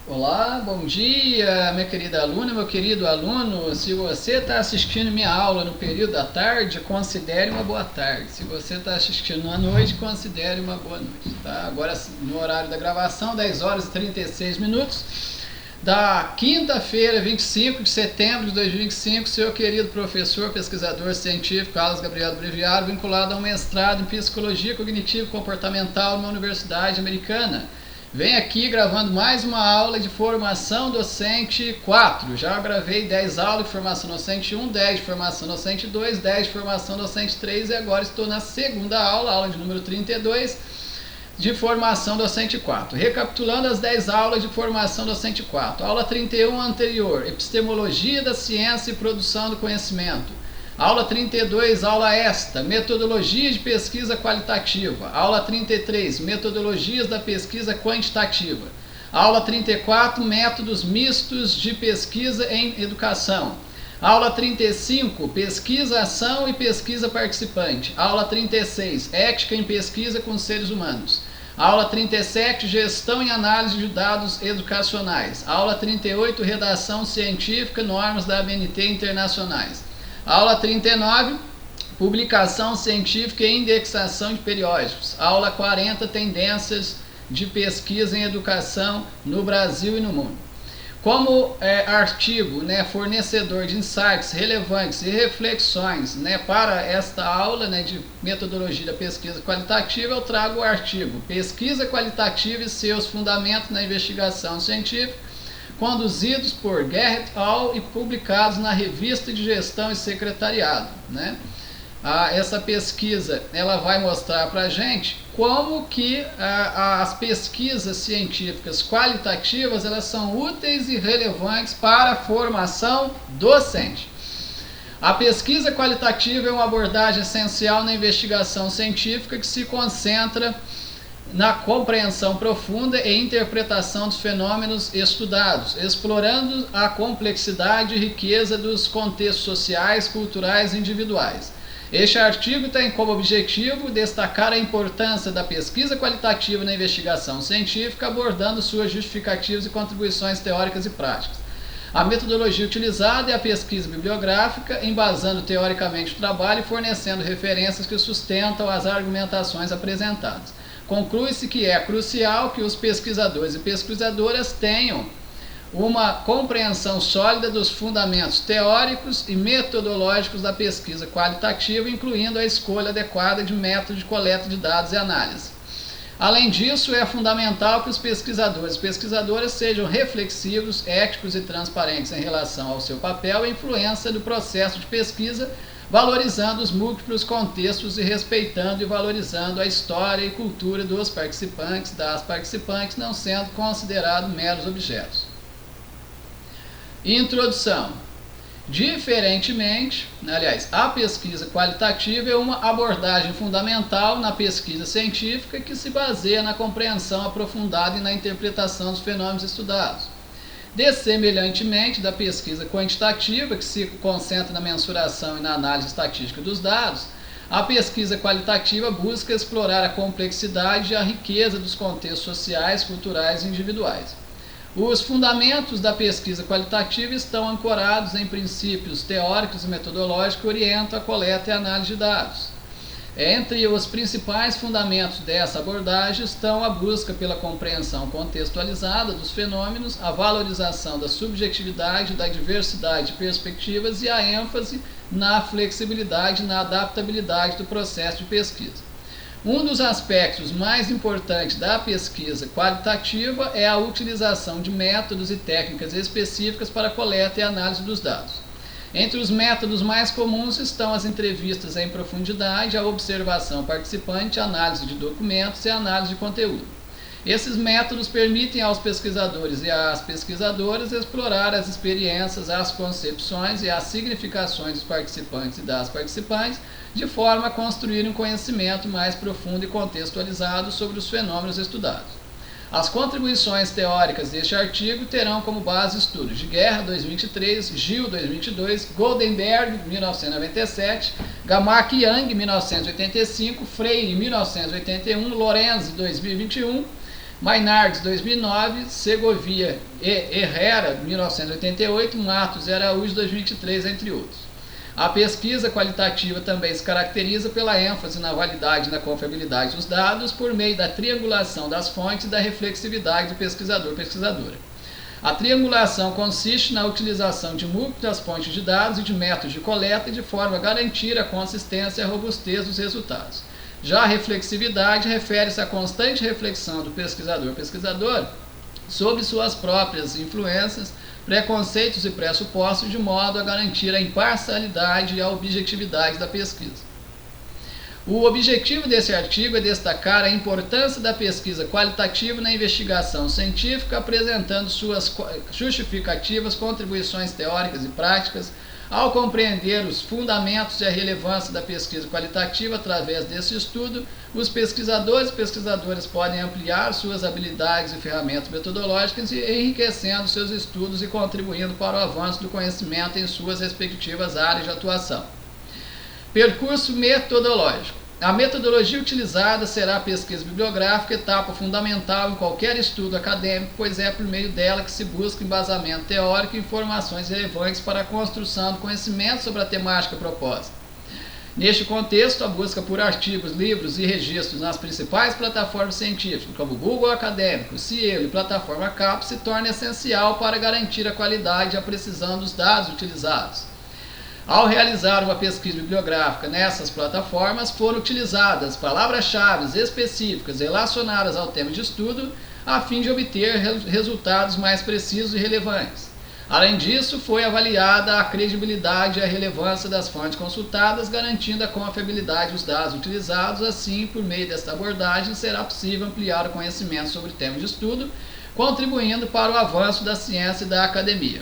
Olá, bom dia, minha querida aluna, meu querido aluno. Se você está assistindo minha aula no período da tarde, considere uma boa tarde. Se você está assistindo à noite, considere uma boa noite. Tá? Agora, no horário da gravação, 10 horas e 36 minutos, da quinta-feira, 25 de setembro de 2025, seu querido professor, pesquisador científico Carlos Gabriel Breviário, vinculado a um mestrado em Psicologia Cognitivo-Comportamental numa universidade americana. Vem aqui gravando mais uma aula de formação docente 4. Já gravei 10 aulas de formação docente 1, 10 de formação docente 2, 10 de formação docente 3 e agora estou na segunda aula, aula de número 32, de formação docente 4. Recapitulando as 10 aulas de formação docente 4. Aula 31 anterior, epistemologia da ciência e produção do conhecimento. Aula 32, aula esta, metodologia de pesquisa qualitativa. Aula 33, metodologias da pesquisa quantitativa. Aula 34, métodos mistos de pesquisa em educação. Aula 35, pesquisa, ação e pesquisa participante. Aula 36, ética em pesquisa com seres humanos. Aula 37, gestão e análise de dados educacionais. Aula 38, redação científica, normas da ABNT internacionais. Aula 39, publicação científica e indexação de periódicos. Aula 40, tendências de pesquisa em educação no Brasil e no mundo. Como artigo, fornecedor de insights relevantes e reflexões para esta aula de metodologia da pesquisa qualitativa, eu trago o artigo Pesquisa Qualitativa e seus fundamentos na investigação científica, conduzidos por Garrett Hall e publicados na Revista de Gestão e Secretariado. Essa pesquisa ela vai mostrar para a gente como que as pesquisas científicas qualitativas elas são úteis e relevantes para a formação docente. A pesquisa qualitativa é uma abordagem essencial na investigação científica que se concentra na compreensão profunda e interpretação dos fenômenos estudados, explorando a complexidade e riqueza dos contextos sociais, culturais e individuais. Este artigo tem como objetivo destacar a importância da pesquisa qualitativa na investigação científica, abordando suas justificativas e contribuições teóricas e práticas. A metodologia utilizada é a pesquisa bibliográfica, embasando teoricamente o trabalho e fornecendo referências que sustentam as argumentações apresentadas. Conclui-se que é crucial que os pesquisadores e pesquisadoras tenham uma compreensão sólida dos fundamentos teóricos e metodológicos da pesquisa qualitativa, incluindo a escolha adequada de método de coleta de dados e análise. Além disso, é fundamental que os pesquisadores e pesquisadoras sejam reflexivos, éticos e transparentes em relação ao seu papel e influência do processo de pesquisa, valorizando os múltiplos contextos e respeitando e valorizando a história e cultura dos participantes, das participantes, não sendo considerados meros objetos. Introdução. Diferentemente, a pesquisa qualitativa é uma abordagem fundamental na pesquisa científica que se baseia na compreensão aprofundada e na interpretação dos fenômenos estudados. Dessemelhantemente da pesquisa quantitativa, que se concentra na mensuração e na análise estatística dos dados, a pesquisa qualitativa busca explorar a complexidade e a riqueza dos contextos sociais, culturais e individuais. Os fundamentos da pesquisa qualitativa estão ancorados em princípios teóricos e metodológicos que orientam a coleta e análise de dados. Entre os principais fundamentos dessa abordagem estão a busca pela compreensão contextualizada dos fenômenos, a valorização da subjetividade, da diversidade de perspectivas e a ênfase na flexibilidade e na adaptabilidade do processo de pesquisa. Um dos aspectos mais importantes da pesquisa qualitativa é a utilização de métodos e técnicas específicas para a coleta e análise dos dados. Entre os métodos mais comuns estão as entrevistas em profundidade, a observação participante, a análise de documentos e a análise de conteúdo. Esses métodos permitem aos pesquisadores e às pesquisadoras explorar as experiências, as concepções e as significações dos participantes e das participantes, de forma a construir um conhecimento mais profundo e contextualizado sobre os fenômenos estudados. As contribuições teóricas deste artigo terão como base estudos de Guerra, 2023, Gil, 2022, Goldenberg, 1997, Gamak e Yang, 1985, Freire, 1981, Lorenzi, 2021, Mainardes, 2009, Segovia e Herrera, 1988, Matos e Araújo, 2023, entre outros. A pesquisa qualitativa também se caracteriza pela ênfase na validade e na confiabilidade dos dados por meio da triangulação das fontes e da reflexividade do pesquisador/pesquisadora. A triangulação consiste na utilização de múltiplas fontes de dados e de métodos de coleta de forma a garantir a consistência e a robustez dos resultados. Já a reflexividade refere-se à constante reflexão do pesquisador/pesquisadora sobre suas próprias influências, preconceitos e pressupostos, de modo a garantir a imparcialidade e a objetividade da pesquisa. O objetivo desse artigo é destacar a importância da pesquisa qualitativa na investigação científica, apresentando suas justificativas, contribuições teóricas e práticas. Ao compreender os fundamentos e a relevância da pesquisa qualitativa através desse estudo, os pesquisadores e pesquisadoras podem ampliar suas habilidades e ferramentas metodológicas, enriquecendo seus estudos e contribuindo para o avanço do conhecimento em suas respectivas áreas de atuação. Percurso metodológico. A metodologia utilizada será a pesquisa bibliográfica, etapa fundamental em qualquer estudo acadêmico, pois é por meio dela que se busca embasamento teórico e informações relevantes para a construção do conhecimento sobre a temática proposta. Neste contexto, a busca por artigos, livros e registros nas principais plataformas científicas, como Google Acadêmico, Cielo e plataforma CAPES, se torna essencial para garantir a qualidade e a precisão dos dados utilizados. Ao realizar uma pesquisa bibliográfica nessas plataformas, foram utilizadas palavras-chave específicas relacionadas ao tema de estudo, a fim de obter resultados mais precisos e relevantes. Além disso, foi avaliada a credibilidade e a relevância das fontes consultadas, garantindo a confiabilidade dos dados utilizados. Assim, por meio desta abordagem, será possível ampliar o conhecimento sobre o tema de estudo, contribuindo para o avanço da ciência e da academia.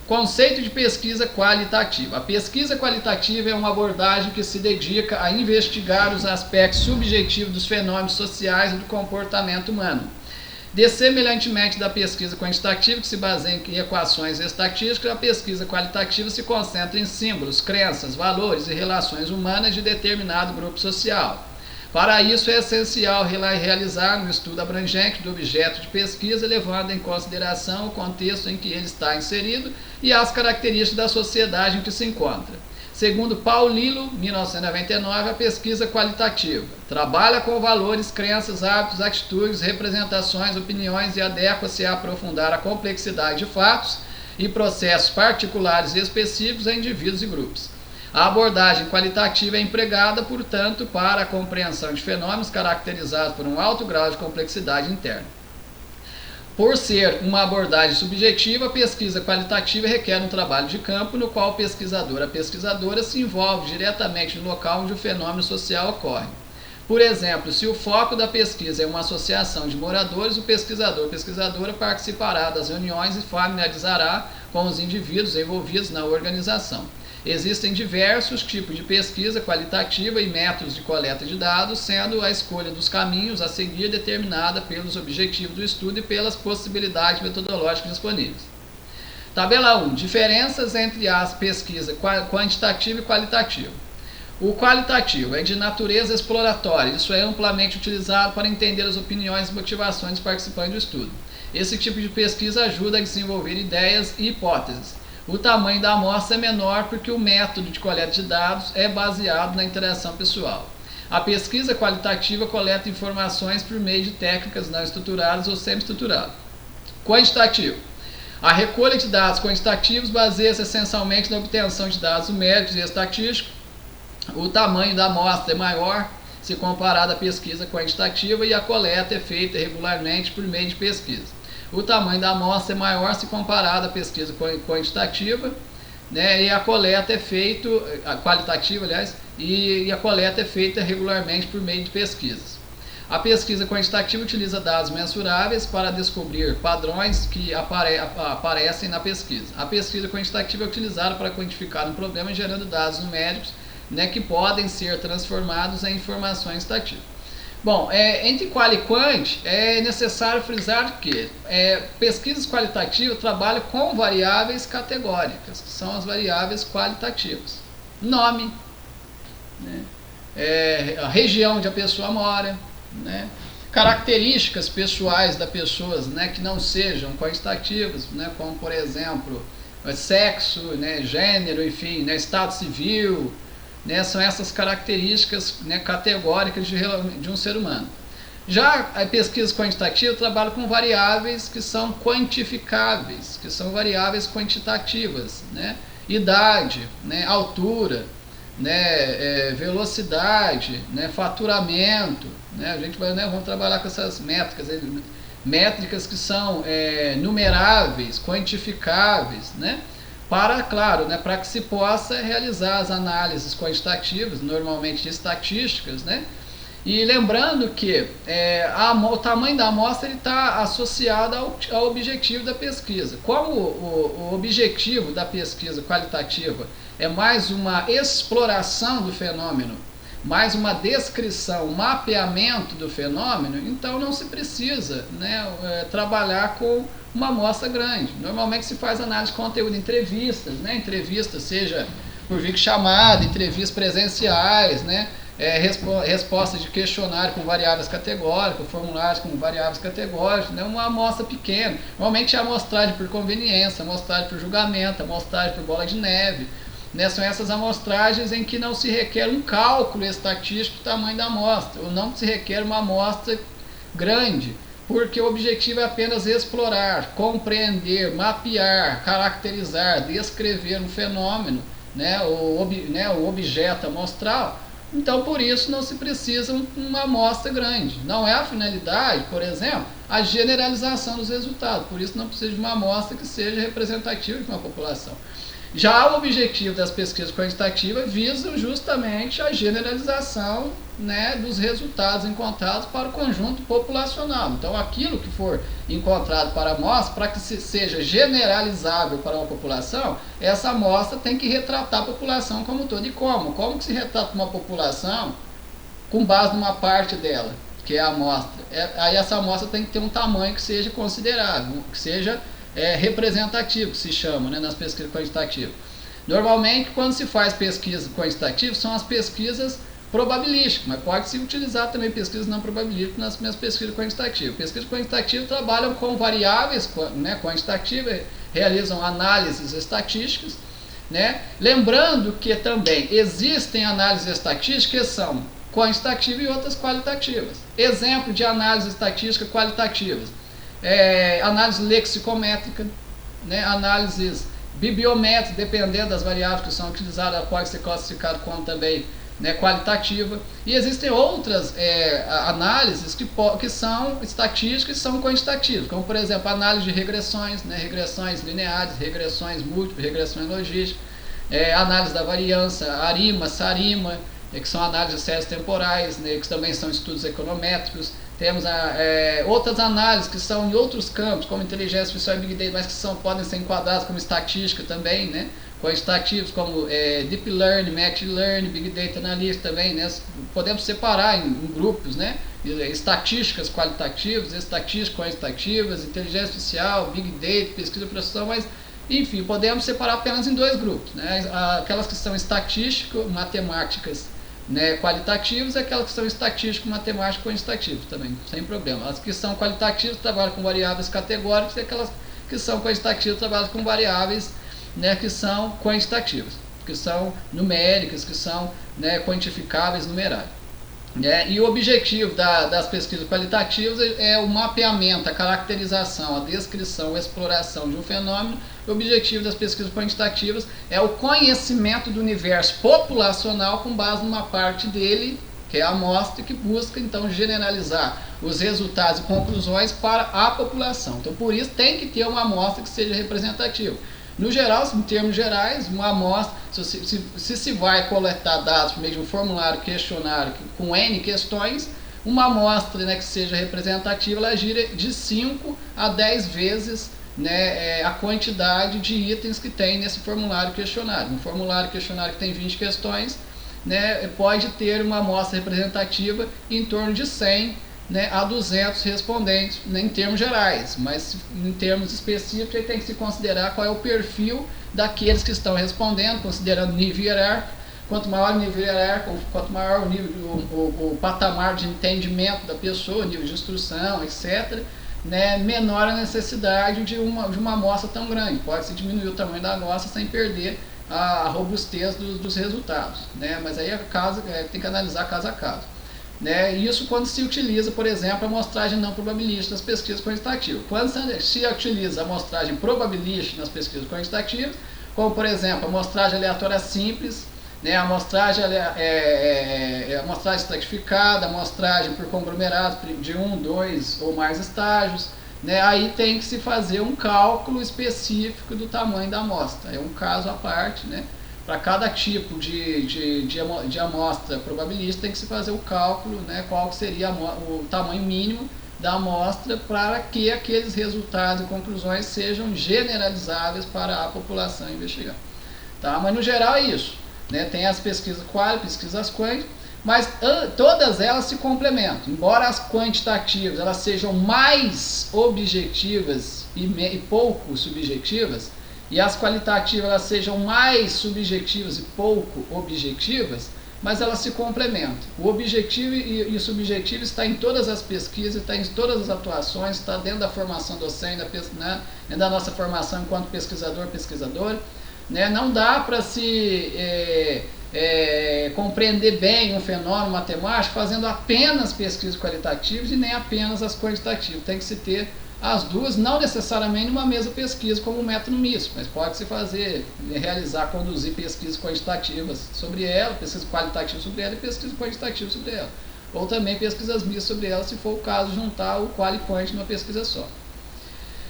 Conceito de pesquisa qualitativa. A pesquisa qualitativa é uma abordagem que se dedica a investigar os aspectos subjetivos dos fenômenos sociais e do comportamento humano. Dessemelhantemente da pesquisa quantitativa, que se baseia em equações estatísticas, a pesquisa qualitativa se concentra em símbolos, crenças, valores e relações humanas de determinado grupo social. Para isso, é essencial realizar um estudo abrangente do objeto de pesquisa, levando em consideração o contexto em que ele está inserido e as características da sociedade em que se encontra. Segundo Paulillo, 1999, a pesquisa qualitativa trabalha com valores, crenças, hábitos, atitudes, representações, opiniões e adequa-se a aprofundar a complexidade de fatos e processos particulares e específicos a indivíduos e grupos. A abordagem qualitativa é empregada, portanto, para a compreensão de fenômenos caracterizados por um alto grau de complexidade interna. Por ser uma abordagem subjetiva, a pesquisa qualitativa requer um trabalho de campo no qual o pesquisador, a pesquisadora, se envolve diretamente no local onde o fenômeno social ocorre. Por exemplo, se o foco da pesquisa é uma associação de moradores, o pesquisador ou pesquisadora participará das reuniões e familiarizará com os indivíduos envolvidos na organização. Existem diversos tipos de pesquisa qualitativa e métodos de coleta de dados, sendo a escolha dos caminhos a seguir determinada pelos objetivos do estudo e pelas possibilidades metodológicas disponíveis. Tabela 1. Diferenças entre as pesquisas quantitativa e qualitativa. O qualitativo é de natureza exploratória, isso é amplamente utilizado para entender as opiniões e motivações dos participantes do estudo. Esse tipo de pesquisa ajuda a desenvolver ideias e hipóteses. O tamanho da amostra é menor porque o método de coleta de dados é baseado na interação pessoal. A pesquisa qualitativa coleta informações por meio de técnicas não estruturadas ou semi-estruturadas. Quantitativo. A recolha de dados quantitativos baseia-se essencialmente na obtenção de dados numéricos e estatísticos. O tamanho da amostra é maior se comparado à pesquisa quantitativa e a coleta é feita regularmente por meio de pesquisa. O tamanho da amostra é maior se comparado à pesquisa quantitativa, né, e a coleta é feita, qualitativa, aliás, e a coleta é feita regularmente por meio de pesquisas. A pesquisa quantitativa utiliza dados mensuráveis para descobrir padrões que aparecem na pesquisa. A pesquisa quantitativa é utilizada para quantificar um problema gerando dados numéricos, né, que podem ser transformados em informações estatísticas. Bom, entre qual e quant, é necessário frisar que pesquisas qualitativas trabalham com variáveis categóricas, que são as variáveis qualitativas. Nome, né, a região onde a pessoa mora, né, características pessoais das pessoas, né, que não sejam quantitativas, né, como por exemplo sexo, né, gênero, enfim, né, estado civil, né, são essas características, né, categóricas de um ser humano. Já a pesquisa quantitativa trabalha com variáveis que são quantificáveis, que são variáveis quantitativas, né, idade, né, altura, né, velocidade, né, faturamento, né, a gente vai, né, vamos trabalhar com essas métricas que são numeráveis, quantificáveis, né, para, claro, né, para que se possa realizar as análises quantitativas, normalmente de estatísticas, né, e lembrando que o tamanho da amostra está associado ao objetivo da pesquisa. Como o objetivo da pesquisa qualitativa é mais uma exploração do fenômeno, mais uma descrição, um mapeamento do fenômeno, então não se precisa, né, trabalhar com uma amostra grande. Normalmente se faz análise de conteúdo em entrevistas, né, entrevistas seja por videochamada, entrevistas presenciais, né, respostas de questionário com variáveis categóricas, formulários com variáveis categóricas, né, uma amostra pequena. Normalmente é amostragem por conveniência, amostragem por julgamento, amostragem por bola de neve. Né, são essas amostragens em que não se requer um cálculo estatístico do tamanho da amostra, ou não se requer uma amostra grande, porque o objetivo é apenas explorar, compreender, mapear, caracterizar, descrever um fenômeno, né, o objeto amostral. Então, por isso, não se precisa uma amostra grande. Não é a finalidade, por exemplo, a generalização dos resultados. Por isso, não precisa de uma amostra que seja representativa de uma população. Já o objetivo das pesquisas quantitativas visa justamente a generalização, né, dos resultados encontrados para o conjunto populacional. Então, aquilo que for encontrado para a amostra, para que seja generalizável para uma população, essa amostra tem que retratar a população como um todo. E como? Como que se retrata uma população com base numa parte dela, que é a amostra? Aí essa amostra tem que ter um tamanho que seja considerável, que seja representativo, que se chama, né, nas pesquisas quantitativas. Normalmente, quando se faz pesquisa quantitativa, são as pesquisas probabilísticas, mas pode-se utilizar também pesquisas não probabilísticas nas minhas pesquisas quantitativas. Pesquisas quantitativas trabalham com variáveis, né, quantitativas, realizam análises estatísticas, né? Lembrando que também existem análises estatísticas que são quantitativas e outras qualitativas. Exemplo de análise estatística qualitativas: análise lexicométrica, né, análises bibliométricas, dependendo das variáveis que são utilizadas, pode ser classificado como também, né, qualitativa. E existem outras análises que são estatísticas e são quantitativas, como por exemplo a análise de regressões, né, regressões lineares, regressões múltiplas, regressões logísticas, análise da variância, ARIMA, SARIMA, que são análises de séries temporais, né, que também são estudos econométricos. Temos outras análises que são em outros campos, como inteligência artificial e Big Data, mas que podem ser enquadradas como estatística também, né? Quantitativos como Deep Learning, Machine Learning, Big Data Analysis também, né? Podemos separar em grupos, né? Estatísticas qualitativas, estatísticas quantitativas, inteligência artificial, Big Data, pesquisa e processão, mas enfim, podemos separar apenas em dois grupos, né? Aquelas que são estatístico-matemáticas, né, qualitativos, e aquelas que são estatístico, matemático, quantitativo também, sem problema. As que são qualitativas trabalham com variáveis categóricas, e aquelas que são quantitativas trabalham com variáveis, né, que são quantitativas, que são numéricas, que são, né, quantificáveis, numeráveis. E o objetivo das pesquisas qualitativas é o mapeamento, a caracterização, a descrição, a exploração de um fenômeno. O objetivo das pesquisas quantitativas é o conhecimento do universo populacional com base numa parte dele, que é a amostra, que busca então generalizar os resultados e conclusões para a população. Então, por isso, tem que ter uma amostra que seja representativa. No geral, em termos gerais, uma amostra, se vai coletar dados por meio de um formulário, questionário com N questões, uma amostra, né, que seja representativa, ela gira de 5 a 10 vezes, né, a quantidade de itens que tem nesse formulário questionário. Um formulário questionário que tem 20 questões, né, pode ter uma amostra representativa em torno de 100, né, a 200 respondentes, né, em termos gerais, mas em termos específicos ele tem que se considerar qual é o perfil daqueles que estão respondendo, considerando nível hierárquico, Quanto maior o nível hierárquico, quanto maior o nível, o patamar de entendimento da pessoa, nível de instrução, etc., né, menor a necessidade de uma amostra tão grande. Pode-se diminuir o tamanho da amostra sem perder a robustez dos resultados, né, mas aí tem que analisar caso a caso. Né, isso quando se utiliza, por exemplo, a amostragem não probabilística nas pesquisas quantitativas. Quando se utiliza a amostragem probabilística nas pesquisas quantitativas, como por exemplo a amostragem aleatória simples, né, a amostragem estratificada, a amostragem por conglomerados de 1, 2 ou mais estágios, né, aí tem que se fazer um cálculo específico do tamanho da amostra. É um caso à parte, né? Para cada tipo de amostra probabilística tem que se fazer o cálculo, né, qual seria o tamanho mínimo da amostra para que aqueles resultados e conclusões sejam generalizáveis para a população investigada. Tá? Mas no geral é isso. Né? Tem as pesquisas quali, pesquisas quant, mas todas elas se complementam. Embora as quantitativas elas sejam mais objetivas e pouco subjetivas, e as qualitativas elas sejam mais subjetivas e pouco objetivas, mas elas se complementam. O objetivo e o subjetivo está em todas as pesquisas, está em todas as atuações, está dentro da formação docente, né, da nossa formação enquanto pesquisadora. Né? Não dá para se compreender bem um fenômeno matemático fazendo apenas pesquisas qualitativas e nem apenas as quantitativas. Tem que se ter as duas, não necessariamente numa mesma pesquisa como um método misto, mas pode-se conduzir pesquisas quantitativas sobre ela, pesquisas qualitativas sobre ela e pesquisas quantitativas sobre ela. Ou também pesquisas mistas sobre ela, se for o caso, juntar o qual e quant numa pesquisa só.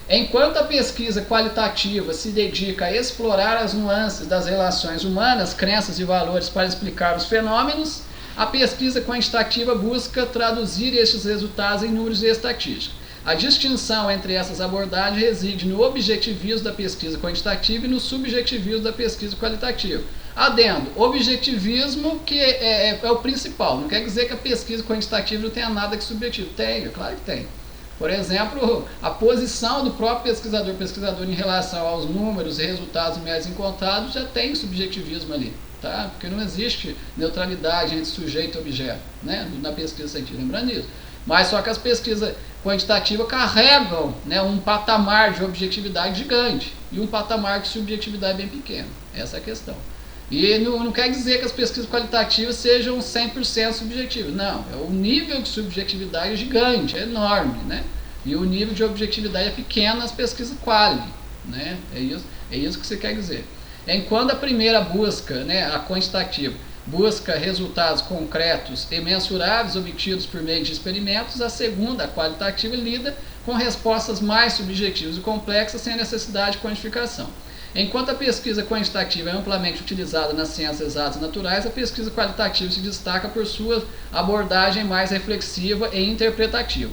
Enquanto a pesquisa qualitativa se dedica a explorar as nuances das relações humanas, crenças e valores para explicar os fenômenos, a pesquisa quantitativa busca traduzir estes resultados em números e estatística. A distinção entre essas abordagens reside no objetivismo da pesquisa quantitativa e no subjetivismo da pesquisa qualitativa. Adendo, objetivismo que é o principal, não quer dizer que a pesquisa quantitativa não tenha nada de subjetivo. Tem, claro que tem. Por exemplo, a posição do próprio pesquisador em relação aos números e resultados médios encontrados já tem subjetivismo ali, tá? Porque não existe neutralidade entre sujeito e objeto, né? Na pesquisa científica, lembrando disso. Mas só que as pesquisas quantitativas carregam, né, um patamar de objetividade gigante e um patamar de subjetividade bem pequeno. Essa é a questão. E não quer dizer que as pesquisas qualitativas sejam 100% subjetivas. Não, o nível de subjetividade é gigante, é enorme, né? E o nível de objetividade é pequeno nas pesquisas quali, né? É isso que você quer dizer. Enquanto a primeira busca, né, a quantitativa, busca resultados concretos e mensuráveis obtidos por meio de experimentos, a segunda, a qualitativa, lida com respostas mais subjetivas e complexas sem a necessidade de quantificação. Enquanto a pesquisa quantitativa é amplamente utilizada nas ciências exatas e naturais, a pesquisa qualitativa se destaca por sua abordagem mais reflexiva e interpretativa.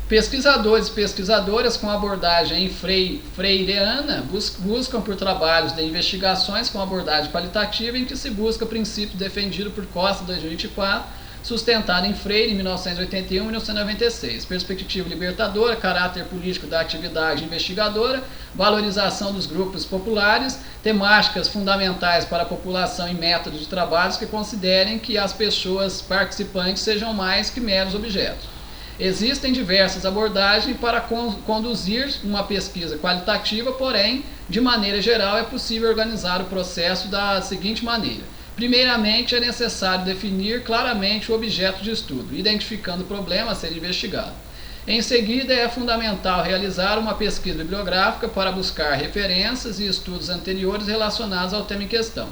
Pesquisadores e pesquisadoras com abordagem freireana buscam por trabalhos de investigações com abordagem qualitativa em que se busca o princípio defendido por Costa em 2024, sustentado em Freire em 1981 e 1996. Perspectiva libertadora, caráter político da atividade investigadora, valorização dos grupos populares, temáticas fundamentais para a população e métodos de trabalhos que considerem que as pessoas participantes sejam mais que meros objetos. Existem diversas abordagens para conduzir uma pesquisa qualitativa, porém, de maneira geral, é possível organizar o processo da seguinte maneira. Primeiramente, é necessário definir claramente o objeto de estudo, identificando o problema a ser investigado. Em seguida, é fundamental realizar uma pesquisa bibliográfica para buscar referências e estudos anteriores relacionados ao tema em questão.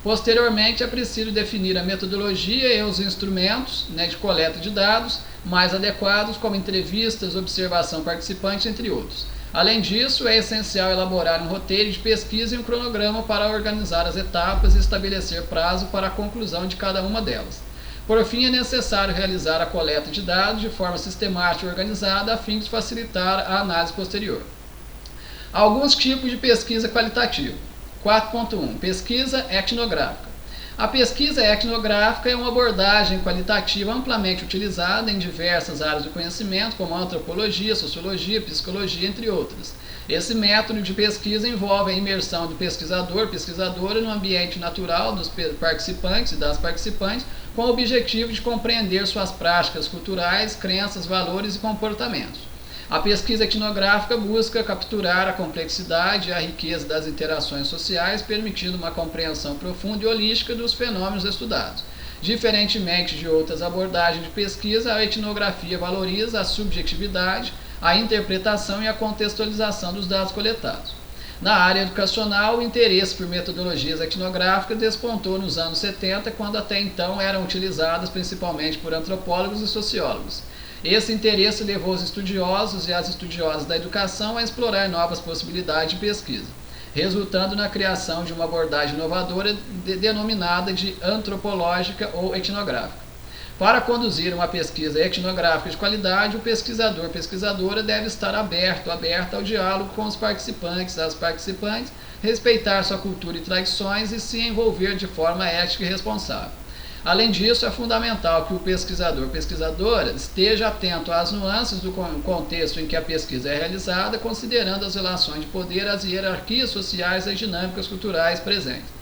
Posteriormente, é preciso definir a metodologia e os instrumentos, né, de coleta de dados mais adequados, como entrevistas, observação participante, entre outros. Além disso, é essencial elaborar um roteiro de pesquisa e um cronograma para organizar as etapas e estabelecer prazo para a conclusão de cada uma delas. Por fim, é necessário realizar a coleta de dados de forma sistemática e organizada a fim de facilitar a análise posterior. Alguns tipos de pesquisa qualitativa. 4.1. Pesquisa etnográfica. A pesquisa etnográfica é uma abordagem qualitativa amplamente utilizada em diversas áreas do conhecimento, como antropologia, sociologia, psicologia, entre outras. Esse método de pesquisa envolve a imersão do pesquisador, pesquisadora no ambiente natural dos participantes e das participantes, com o objetivo de compreender suas práticas culturais, crenças, valores e comportamentos. A pesquisa etnográfica busca capturar a complexidade e a riqueza das interações sociais, permitindo uma compreensão profunda e holística dos fenômenos estudados. Diferentemente de outras abordagens de pesquisa, a etnografia valoriza a subjetividade, a interpretação e a contextualização dos dados coletados. Na área educacional, o interesse por metodologias etnográficas despontou nos anos 70, quando até então eram utilizadas principalmente por antropólogos e sociólogos. Esse interesse levou os estudiosos e as estudiosas da educação a explorar novas possibilidades de pesquisa, resultando na criação de uma abordagem inovadora denominada de antropológica ou etnográfica. Para conduzir uma pesquisa etnográfica de qualidade, o pesquisador/pesquisadora deve estar aberto ao diálogo com os participantes, as participantes, respeitar sua cultura e tradições e se envolver de forma ética e responsável. Além disso, é fundamental que o pesquisador/pesquisadora esteja atento às nuances do contexto em que a pesquisa é realizada, considerando as relações de poder, as hierarquias sociais e as dinâmicas culturais presentes.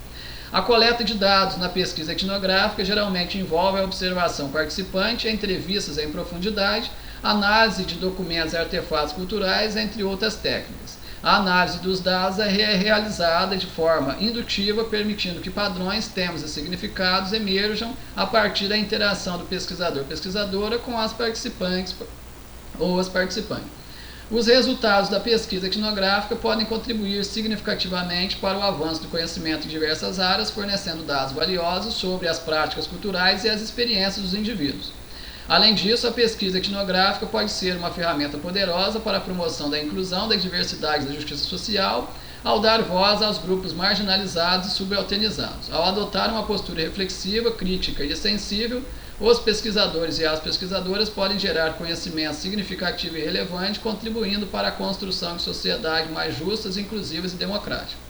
A coleta de dados na pesquisa etnográfica geralmente envolve a observação participante, entrevistas em profundidade, análise de documentos e artefatos culturais, entre outras técnicas. A análise dos dados é realizada de forma indutiva, permitindo que padrões, temas e significados emerjam a partir da interação do pesquisador/pesquisadora com as participantes ou as participantes. Os resultados da pesquisa etnográfica podem contribuir significativamente para o avanço do conhecimento em diversas áreas, fornecendo dados valiosos sobre as práticas culturais e as experiências dos indivíduos. Além disso, a pesquisa etnográfica pode ser uma ferramenta poderosa para a promoção da inclusão, da diversidade e da justiça social, ao dar voz aos grupos marginalizados e subalternizados. Ao adotar uma postura reflexiva, crítica e sensível, os pesquisadores e as pesquisadoras podem gerar conhecimento significativo e relevante, contribuindo para a construção de sociedades mais justas, inclusivas e democráticas.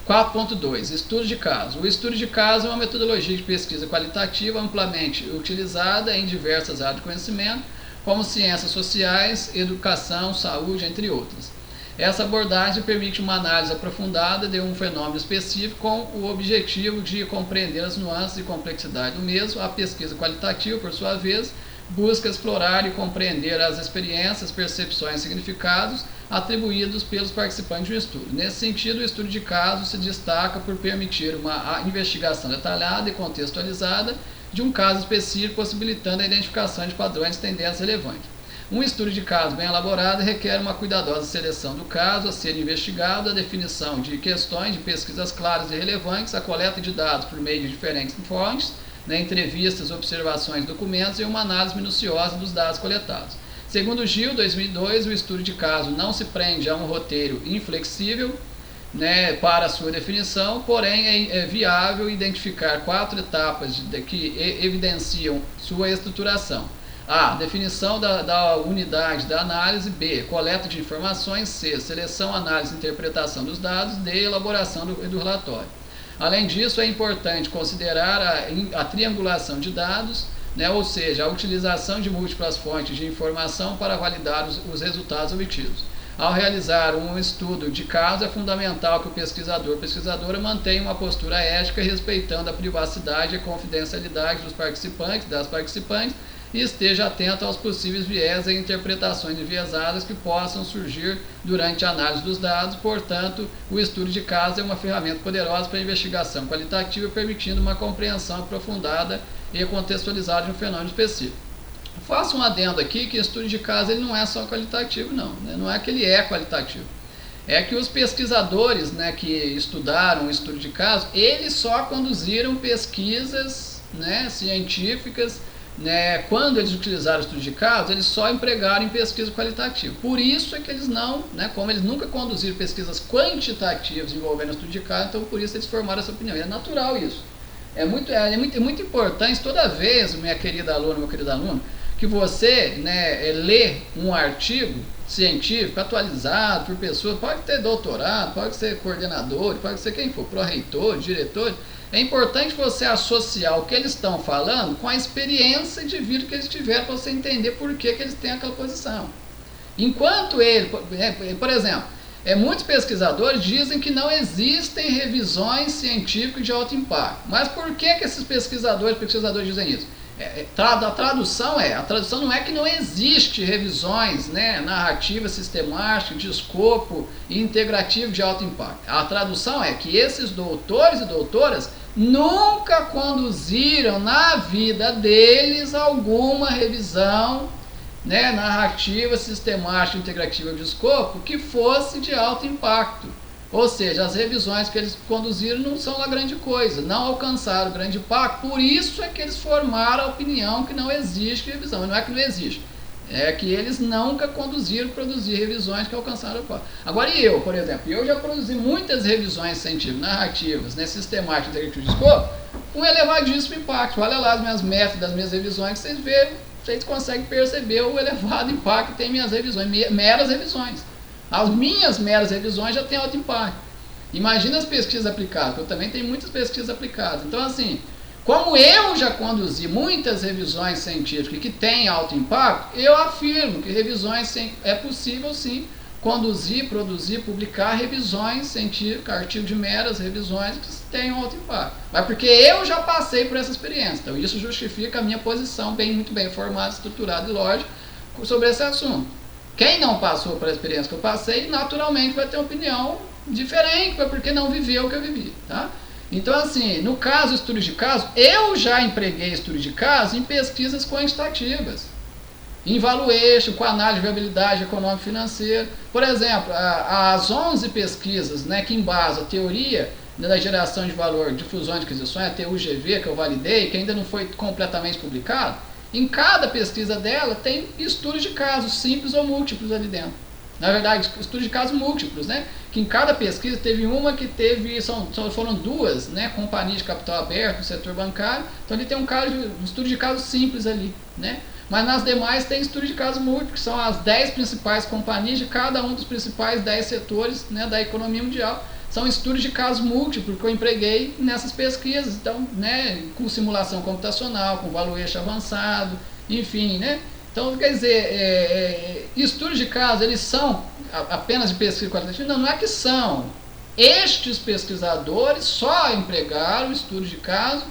4.2. Estudo de caso. O estudo de caso é uma metodologia de pesquisa qualitativa amplamente utilizada em diversas áreas de conhecimento, como ciências sociais, educação, saúde, entre outras. Essa abordagem permite uma análise aprofundada de um fenômeno específico com o objetivo de compreender as nuances e complexidade do mesmo. A pesquisa qualitativa, por sua vez, busca explorar e compreender as experiências, percepções e significados atribuídos pelos participantes de um estudo. Nesse sentido, o estudo de caso se destaca por permitir uma investigação detalhada e contextualizada de um caso específico, possibilitando a identificação de padrões e tendências relevantes. Um estudo de caso bem elaborado requer uma cuidadosa seleção do caso a ser investigado, a definição de questões de pesquisas claras e relevantes, a coleta de dados por meio de diferentes fontes, entrevistas, observações, documentos e uma análise minuciosa dos dados coletados. Segundo Gil, 2002, o estudo de caso não se prende a um roteiro inflexível para sua definição, porém é viável identificar 4 etapas que evidenciam sua estruturação. A. Definição da unidade da análise. B. Coleta de informações. C. Seleção, análise e interpretação dos dados. D. Elaboração do relatório. Além disso, é importante considerar a triangulação de dados, ou seja, a utilização de múltiplas fontes de informação para validar os resultados obtidos. Ao realizar um estudo de caso, é fundamental que o pesquisador/pesquisadora mantenha uma postura ética, respeitando a privacidade e a confidencialidade dos participantes, das participantes, e esteja atento aos possíveis viés e interpretações enviesadas que possam surgir durante a análise dos dados. Portanto, o estudo de caso é uma ferramenta poderosa para a investigação qualitativa, permitindo uma compreensão aprofundada e contextualizada de um fenômeno específico. Faço um adendo aqui que o estudo de caso ele não é só qualitativo, não é que ele é qualitativo. É que os pesquisadores que estudaram o estudo de caso, eles só conduziram pesquisas científicas. Quando eles utilizaram o estudo de caso, eles só empregaram em pesquisa qualitativa. Por isso é que eles não, como eles nunca conduziram pesquisas quantitativas envolvendo o estudo de caso, então por isso eles formaram essa opinião. E é natural isso. É muito importante, toda vez, minha querida aluna, meu querido aluno, que você lê um artigo científico atualizado por pessoas, pode ter doutorado, pode ser coordenador, pode ser quem for, pró-reitor, diretor. É importante você associar o que eles estão falando com a experiência de vida que eles tiveram, para você entender por que eles têm aquela posição. Enquanto ele, por exemplo, Muitos pesquisadores dizem que não existem revisões científicas de alto impacto. Mas por que esses pesquisadores dizem isso? A tradução não é que não existe revisões, né, narrativas, sistemáticas, de escopo e integrativo de alto impacto. A tradução é que esses doutores e doutoras nunca conduziram na vida deles alguma revisão, né, narrativa, sistemática, integrativa de escopo que fosse de alto impacto. Ou seja, as revisões que eles conduziram não são uma grande coisa, não alcançaram grande impacto, por isso é que eles formaram a opinião que não existe revisão. Não é que não existe, é que eles nunca produziram revisões que alcançaram o impacto. Agora por exemplo, eu já produzi muitas revisões científicas, narrativas, né, sistemáticas, integrativas de escopo, com elevadíssimo impacto. Olha lá as minhas metas das minhas revisões, que vocês veem, vocês conseguem perceber o elevado impacto que tem minhas revisões, meras revisões. As minhas meras revisões já têm alto impacto. Imagina as pesquisas aplicadas, porque eu também tenho muitas pesquisas aplicadas. Então, assim, como eu já conduzi muitas revisões científicas que têm alto impacto, eu afirmo que é possível sim conduzir, produzir, publicar revisões científicas, artigos de meras revisões que tenham alto impacto. Mas porque eu já passei por essa experiência. Então, isso justifica a minha posição muito bem formada, estruturada e lógica sobre esse assunto. Quem não passou por a experiência que eu passei, naturalmente vai ter uma opinião diferente, porque não viveu o que eu vivi, tá? Então, assim, no caso, estudos de caso, eu já empreguei estudos de caso em pesquisas quantitativas, em valuation, com análise de viabilidade econômica e financeira. Por exemplo, as 11 pesquisas, né, que embasam a teoria da geração de valor de fusões de aquisições, a TUGV, que eu validei, que ainda não foi completamente publicado, em cada pesquisa dela tem estudos de casos simples ou múltiplos ali dentro. Na verdade, estudos de casos múltiplos, né? Que em cada pesquisa teve uma que foram duas, né? Companhias de capital aberto, no setor bancário. Então ele tem um estudo de casos simples ali, né? Mas nas demais tem estudos de casos múltiplos, que são as 10 principais companhias de cada um dos principais 10 setores, né, da economia mundial. São estudos de casos múltiplos que eu empreguei nessas pesquisas, então, né, com simulação computacional, com valuation avançado, enfim, né? Então, quer dizer, estudos de casos, eles são apenas de pesquisa qualitativa? Não é que são. Estes pesquisadores só empregaram estudos de caso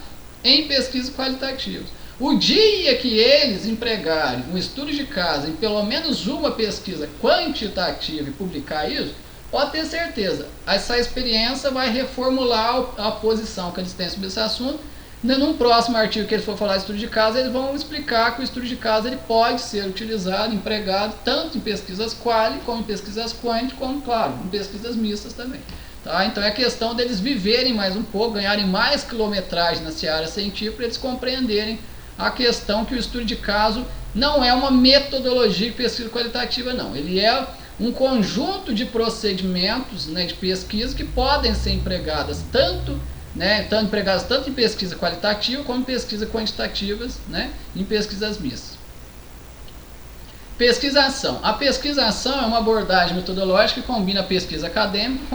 em pesquisas qualitativas. O dia que eles empregarem um estudo de caso em pelo menos uma pesquisa quantitativa e publicar isso, pode ter certeza, essa experiência vai reformular a posição que eles têm sobre esse assunto. Num próximo artigo que eles for falar de estudo de caso, eles vão explicar que o estudo de caso ele pode ser utilizado, empregado, tanto em pesquisas quali, como em pesquisas quant, como, claro, em pesquisas mistas também. Tá? Então é questão deles viverem mais um pouco, ganharem mais quilometragem na seara científica, para eles compreenderem a questão que o estudo de caso não é uma metodologia de pesquisa qualitativa, não. Ele é um conjunto de procedimentos, né, de pesquisa que podem ser empregadas tanto em pesquisa qualitativa como em pesquisa quantitativas, né, em pesquisas mistas. Pesquisação. A pesquisação é uma abordagem metodológica que combina a pesquisa acadêmica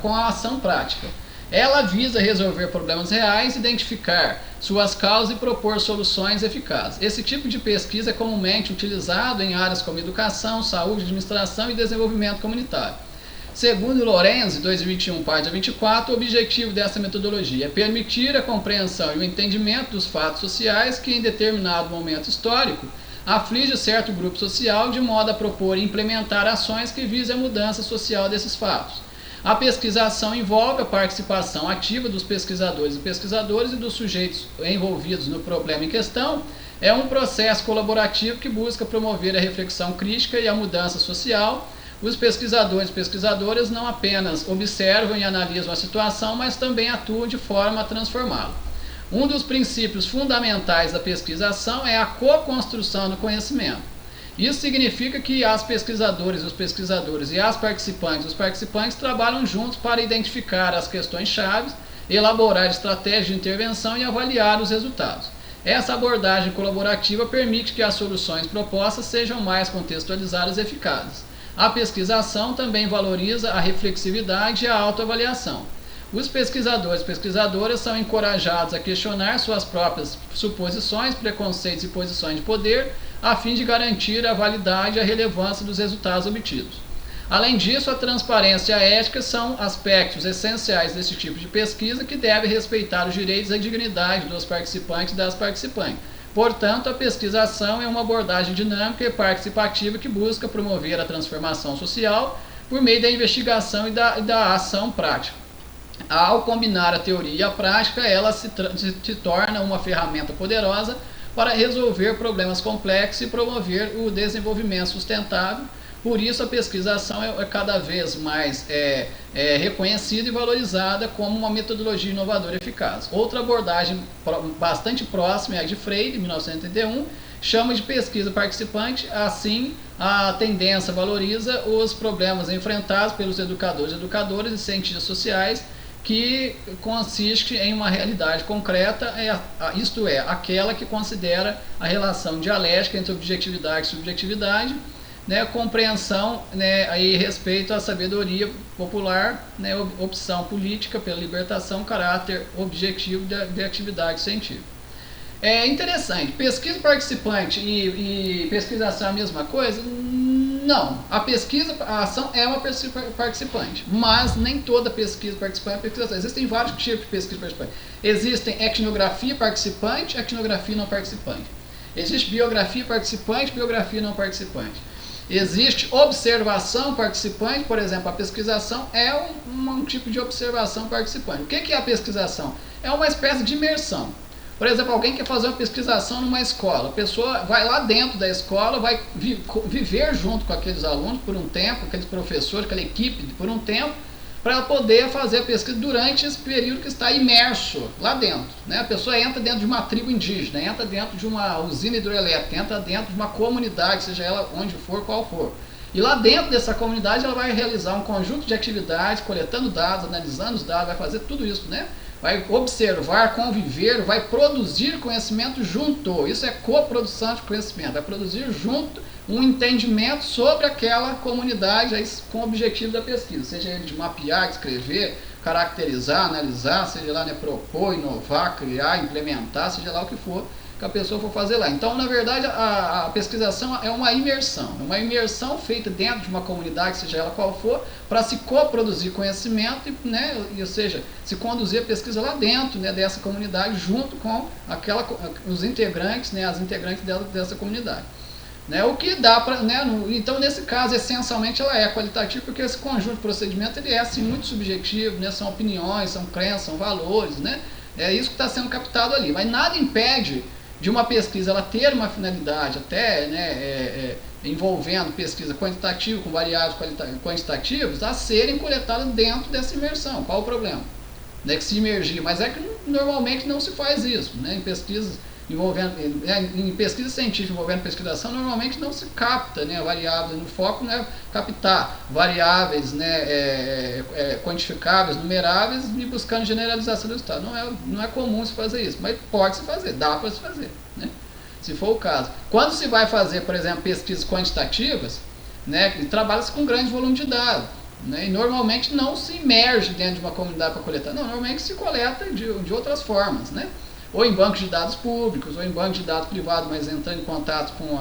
com a ação prática. Ela visa resolver problemas reais, identificar suas causas e propor soluções eficazes. Esse tipo de pesquisa é comumente utilizado em áreas como educação, saúde, administração e desenvolvimento comunitário. Segundo Lorenzi, 2021, página 24, o objetivo dessa metodologia é permitir a compreensão e o entendimento dos fatos sociais que, em determinado momento histórico, aflige certo grupo social de modo a propor e implementar ações que visem a mudança social desses fatos. A pesquisação envolve a participação ativa dos pesquisadores e dos sujeitos envolvidos no problema em questão. É um processo colaborativo que busca promover a reflexão crítica e a mudança social. Os pesquisadores e pesquisadoras não apenas observam e analisam a situação, mas também atuam de forma a transformá-la. Um dos princípios fundamentais da pesquisação é a co-construção do conhecimento. Isso significa que os pesquisadores e os participantes trabalham juntos para identificar as questões-chave, elaborar estratégias de intervenção e avaliar os resultados. Essa abordagem colaborativa permite que as soluções propostas sejam mais contextualizadas e eficazes. A pesquisação também valoriza a reflexividade e a autoavaliação. Os pesquisadores e pesquisadoras são encorajados a questionar suas próprias suposições, preconceitos e posições de poder, a fim de garantir a validade e a relevância dos resultados obtidos. Além disso, a transparência e a ética são aspectos essenciais desse tipo de pesquisa que deve respeitar os direitos e a dignidade dos participantes e das participantes. Portanto, a pesquisação é uma abordagem dinâmica e participativa que busca promover a transformação social por meio da investigação e da ação prática. Ao combinar a teoria e a prática, ela se torna uma ferramenta poderosa para resolver problemas complexos e promover o desenvolvimento sustentável. Por isso, a pesquisação é cada vez mais reconhecida e valorizada como uma metodologia inovadora e eficaz. Outra abordagem bastante próxima é a de Freire, 1981, chama de pesquisa participante. Assim, a tendência valoriza os problemas enfrentados pelos educadores, educadoras e cientistas sociais, que consiste em uma realidade concreta, isto é, aquela que considera a relação dialética entre objetividade e subjetividade, né, compreensão, né, e respeito à sabedoria popular, né, opção política pela libertação, caráter objetivo de atividade científica. É interessante, pesquisa participante e pesquisação é a mesma coisa? Não, a ação é uma pesquisa participante, mas nem toda pesquisa participante é pesquisação. Existem vários tipos de pesquisa participante. Existem etnografia participante, etnografia não participante. Existe biografia participante, biografia não participante. Existe observação participante, por exemplo, a pesquisação é um tipo de observação participante. O que é a pesquisação? É uma espécie de imersão. Por exemplo, alguém quer fazer uma pesquisação numa escola, a pessoa vai lá dentro da escola, vai viver junto com aqueles alunos por um tempo, aqueles professores, aquela equipe por um tempo, para poder fazer a pesquisa durante esse período que está imerso lá dentro, né? A pessoa entra dentro de uma tribo indígena, entra dentro de uma usina hidrelétrica, entra dentro de uma comunidade, seja ela onde for, qual for. E lá dentro dessa comunidade ela vai realizar um conjunto de atividades, coletando dados, analisando os dados, vai fazer tudo isso, né? Vai observar, conviver, vai produzir conhecimento junto. Isso é coprodução de conhecimento, vai produzir junto um entendimento sobre aquela comunidade com o objetivo da pesquisa, seja ele de mapear, escrever, caracterizar, analisar, seja lá, né, propor, inovar, criar, implementar, seja lá o que for que a pessoa for fazer lá. Então, na verdade, a pesquisação é uma imersão feita dentro de uma comunidade, seja ela qual for, para se coproduzir conhecimento, né, ou seja, se conduzir a pesquisa lá dentro, né, dessa comunidade, junto com os integrantes, né, as integrantes dessa comunidade. Né, o que dá para, né, então nesse caso essencialmente ela é qualitativa, porque esse conjunto de procedimento ele é assim, muito subjetivo, né, são opiniões, são crenças, são valores, né, é isso que está sendo captado ali, mas nada impede de uma pesquisa ela ter uma finalidade até, né, envolvendo pesquisa quantitativa com variáveis quantitativos a serem coletadas dentro dessa imersão. Qual o problema? Né, que se imergir, mas é que normalmente não se faz isso, né, em pesquisas em pesquisa científica envolvendo pesquisação, normalmente não se capta, né, variáveis, no foco não é captar variáveis, né, quantificáveis, numeráveis e buscando generalização do resultado. Não é comum se fazer isso, mas pode se fazer, dá para se fazer, né, se for o caso. Quando se vai fazer, por exemplo, pesquisas quantitativas, né, trabalha-se com grande volume de dados, né, e normalmente não se imerge dentro de uma comunidade para coletar, não, normalmente se coleta de outras formas, né, ou em bancos de dados públicos, ou em bancos de dados privados, mas entrando em contato com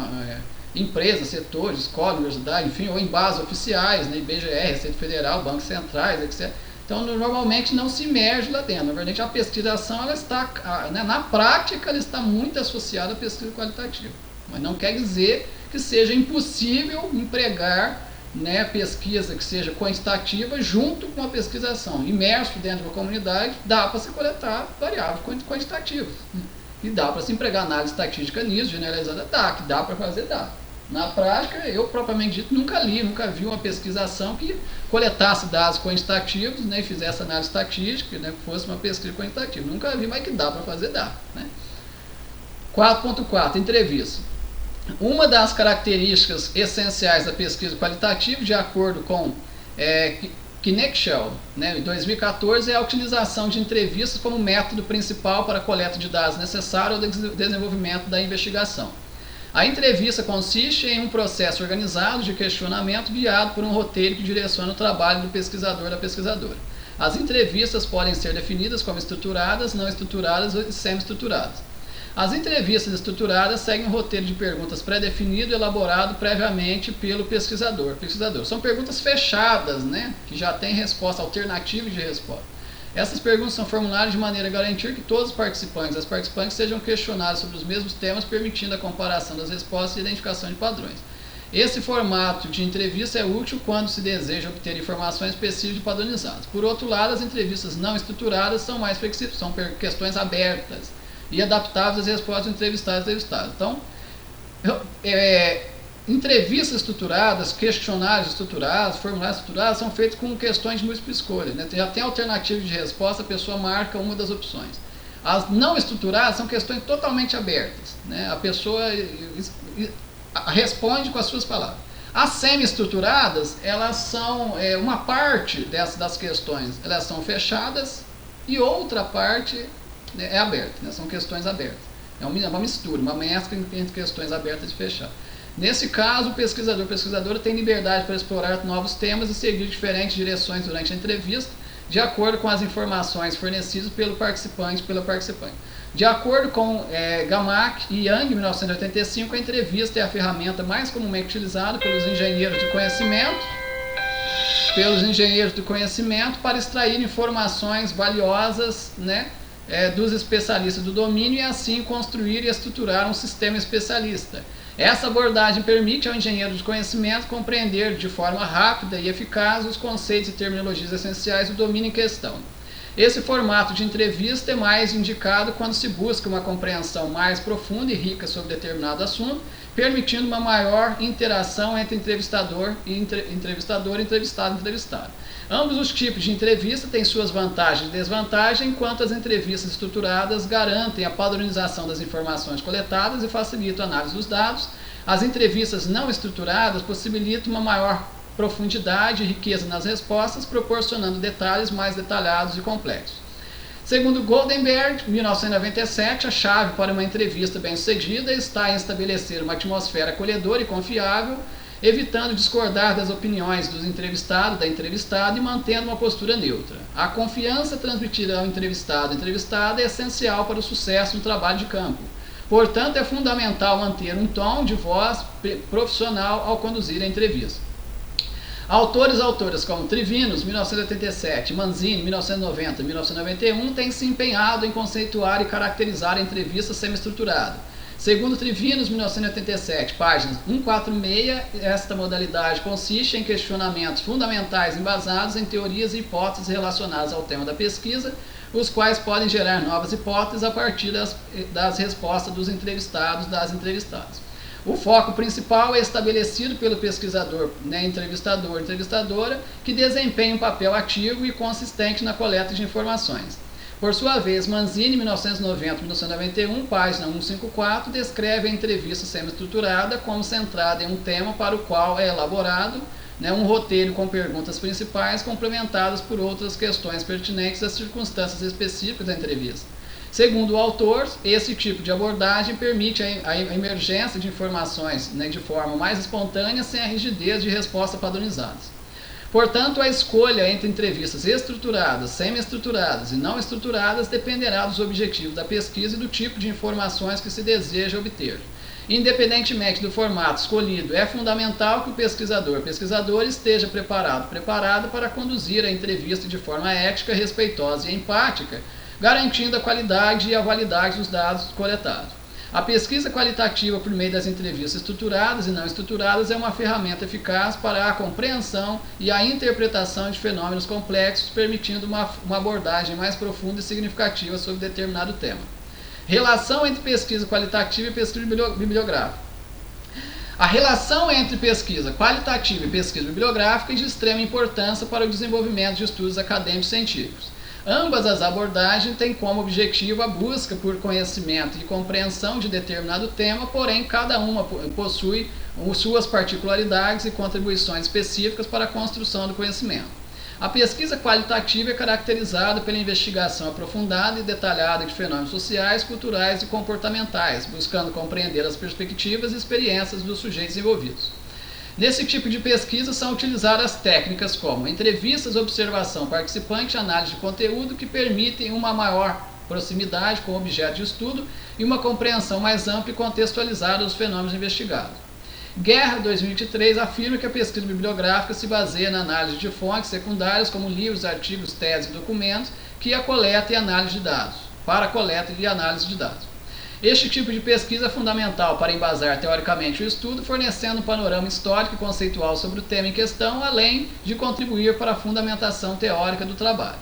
empresas, setores, escola, universidade, enfim, ou em bases oficiais, né, IBGE, Receita Federal, bancos centrais, etc. Então, normalmente não se imerge lá dentro. Na verdade, a pesquisação, ela está, né, na prática, ela está muito associada à pesquisa qualitativa. Mas não quer dizer que seja impossível empregar, né, pesquisa que seja quantitativa junto com a pesquisação. Imerso dentro de uma comunidade, dá para se coletar variáveis quantitativas. E dá para se empregar análise estatística nisso, generalizada, que dá para fazer, dá. Na prática, eu propriamente dito nunca vi uma pesquisação que coletasse dados quantitativos, né, e fizesse análise estatística, né, que fosse uma pesquisa quantitativa. Nunca vi, mas que dá para fazer, dá. Né? 4.4, entrevista. Uma das características essenciais da pesquisa qualitativa, de acordo com Knechel, né, em 2014, é a utilização de entrevistas como método principal para a coleta de dados necessário ao desenvolvimento da investigação. A entrevista consiste em um processo organizado de questionamento guiado por um roteiro que direciona o trabalho do pesquisador ou da pesquisadora. As entrevistas podem ser definidas como estruturadas, não estruturadas e semi-estruturadas. As entrevistas estruturadas seguem um roteiro de perguntas pré-definido, elaborado previamente pelo pesquisador. São perguntas fechadas, né, que já têm resposta alternativa de resposta. Essas perguntas são formuladas de maneira a garantir que todos os participantes e as participantes sejam questionados sobre os mesmos temas, permitindo a comparação das respostas e identificação de padrões. Esse formato de entrevista é útil quando se deseja obter informações específicas e padronizadas. Por outro lado, as entrevistas não estruturadas são mais flexíveis, são questões abertas e adaptáveis às respostas do entrevistado. Então, entrevistas estruturadas, questionários estruturados, formulários estruturados são feitos com questões de múltipla escolha, né? Já tem alternativa de resposta, a pessoa marca uma das opções. As não estruturadas são questões totalmente abertas, né? A pessoa responde com as suas palavras. As semi-estruturadas, elas são uma parte das questões, elas são fechadas e outra parte é aberta, né? São questões abertas. É uma mistura, uma mescla entre questões abertas e fechadas. Nesse caso, o pesquisador ou pesquisadora tem liberdade para explorar novos temas e seguir diferentes direções durante a entrevista, de acordo com as informações fornecidas pelo participante e pela participante. De acordo com Gamak e Yang, 1985, a entrevista é a ferramenta mais comumente utilizada pelos engenheiros do conhecimento para extrair informações valiosas, né, dos especialistas do domínio e assim construir e estruturar um sistema especialista. Essa abordagem permite ao engenheiro de conhecimento compreender de forma rápida e eficaz os conceitos e terminologias essenciais do domínio em questão. Esse formato de entrevista é mais indicado quando se busca uma compreensão mais profunda e rica sobre determinado assunto, permitindo uma maior interação entre entrevistador, entrevistado e entrevistado. Ambos os tipos de entrevista têm suas vantagens e desvantagens, enquanto as entrevistas estruturadas garantem a padronização das informações coletadas e facilitam a análise dos dados. As entrevistas não estruturadas possibilitam uma maior profundidade e riqueza nas respostas, proporcionando detalhes mais detalhados e complexos. Segundo Goldenberg, 1997, a chave para uma entrevista bem-sucedida está em estabelecer uma atmosfera acolhedora e confiável, evitando discordar das opiniões dos entrevistados, da entrevistada e mantendo uma postura neutra. A confiança transmitida ao entrevistado e entrevistada é essencial para o sucesso no trabalho de campo. Portanto, é fundamental manter um tom de voz profissional ao conduzir a entrevista. Autores e autoras como Trivinos, 1987, Manzini, 1990 e 1991, têm se empenhado em conceituar e caracterizar a entrevista semi-estruturada. Segundo Trivinos, 1987, páginas 146, esta modalidade consiste em questionamentos fundamentais embasados em teorias e hipóteses relacionadas ao tema da pesquisa, os quais podem gerar novas hipóteses a partir das respostas dos entrevistados, das entrevistadas. O foco principal é estabelecido pelo pesquisador, né, entrevistador, entrevistadora, que desempenha um papel ativo e consistente na coleta de informações. Por sua vez, Manzini, 1990-1991, página 154, descreve a entrevista semi-estruturada como centrada em um tema para o qual é elaborado, né, um roteiro com perguntas principais complementadas por outras questões pertinentes às circunstâncias específicas da entrevista. Segundo o autor, esse tipo de abordagem permite a emergência de informações, né, de forma mais espontânea, sem a rigidez de resposta padronizadas. Portanto, a escolha entre entrevistas estruturadas, semi-estruturadas e não estruturadas dependerá dos objetivos da pesquisa e do tipo de informações que se deseja obter. Independentemente do formato escolhido, é fundamental que o pesquisador esteja preparado para conduzir a entrevista de forma ética, respeitosa e empática, garantindo a qualidade e a validade dos dados coletados. A pesquisa qualitativa por meio das entrevistas estruturadas e não estruturadas é uma ferramenta eficaz para a compreensão e a interpretação de fenômenos complexos, permitindo uma abordagem mais profunda e significativa sobre determinado tema. Relação entre pesquisa qualitativa e pesquisa bibliográfica. A relação entre pesquisa qualitativa e pesquisa bibliográfica é de extrema importância para o desenvolvimento de estudos acadêmicos científicos. Ambas as abordagens têm como objetivo a busca por conhecimento e compreensão de determinado tema, porém cada uma possui suas particularidades e contribuições específicas para a construção do conhecimento. A pesquisa qualitativa é caracterizada pela investigação aprofundada e detalhada de fenômenos sociais, culturais e comportamentais, buscando compreender as perspectivas e experiências dos sujeitos envolvidos. Nesse tipo de pesquisa são utilizadas técnicas como entrevistas, observação participante, análise de conteúdo, que permitem uma maior proximidade com o objeto de estudo e uma compreensão mais ampla e contextualizada dos fenômenos investigados. Guerra, 2023, afirma que a pesquisa bibliográfica se baseia na análise de fontes secundárias, como livros, artigos, teses e documentos, que a coleta e análise de dados, para a coleta e análise de dados. Este tipo de pesquisa é fundamental para embasar teoricamente o estudo, fornecendo um panorama histórico e conceitual sobre o tema em questão, além de contribuir para a fundamentação teórica do trabalho.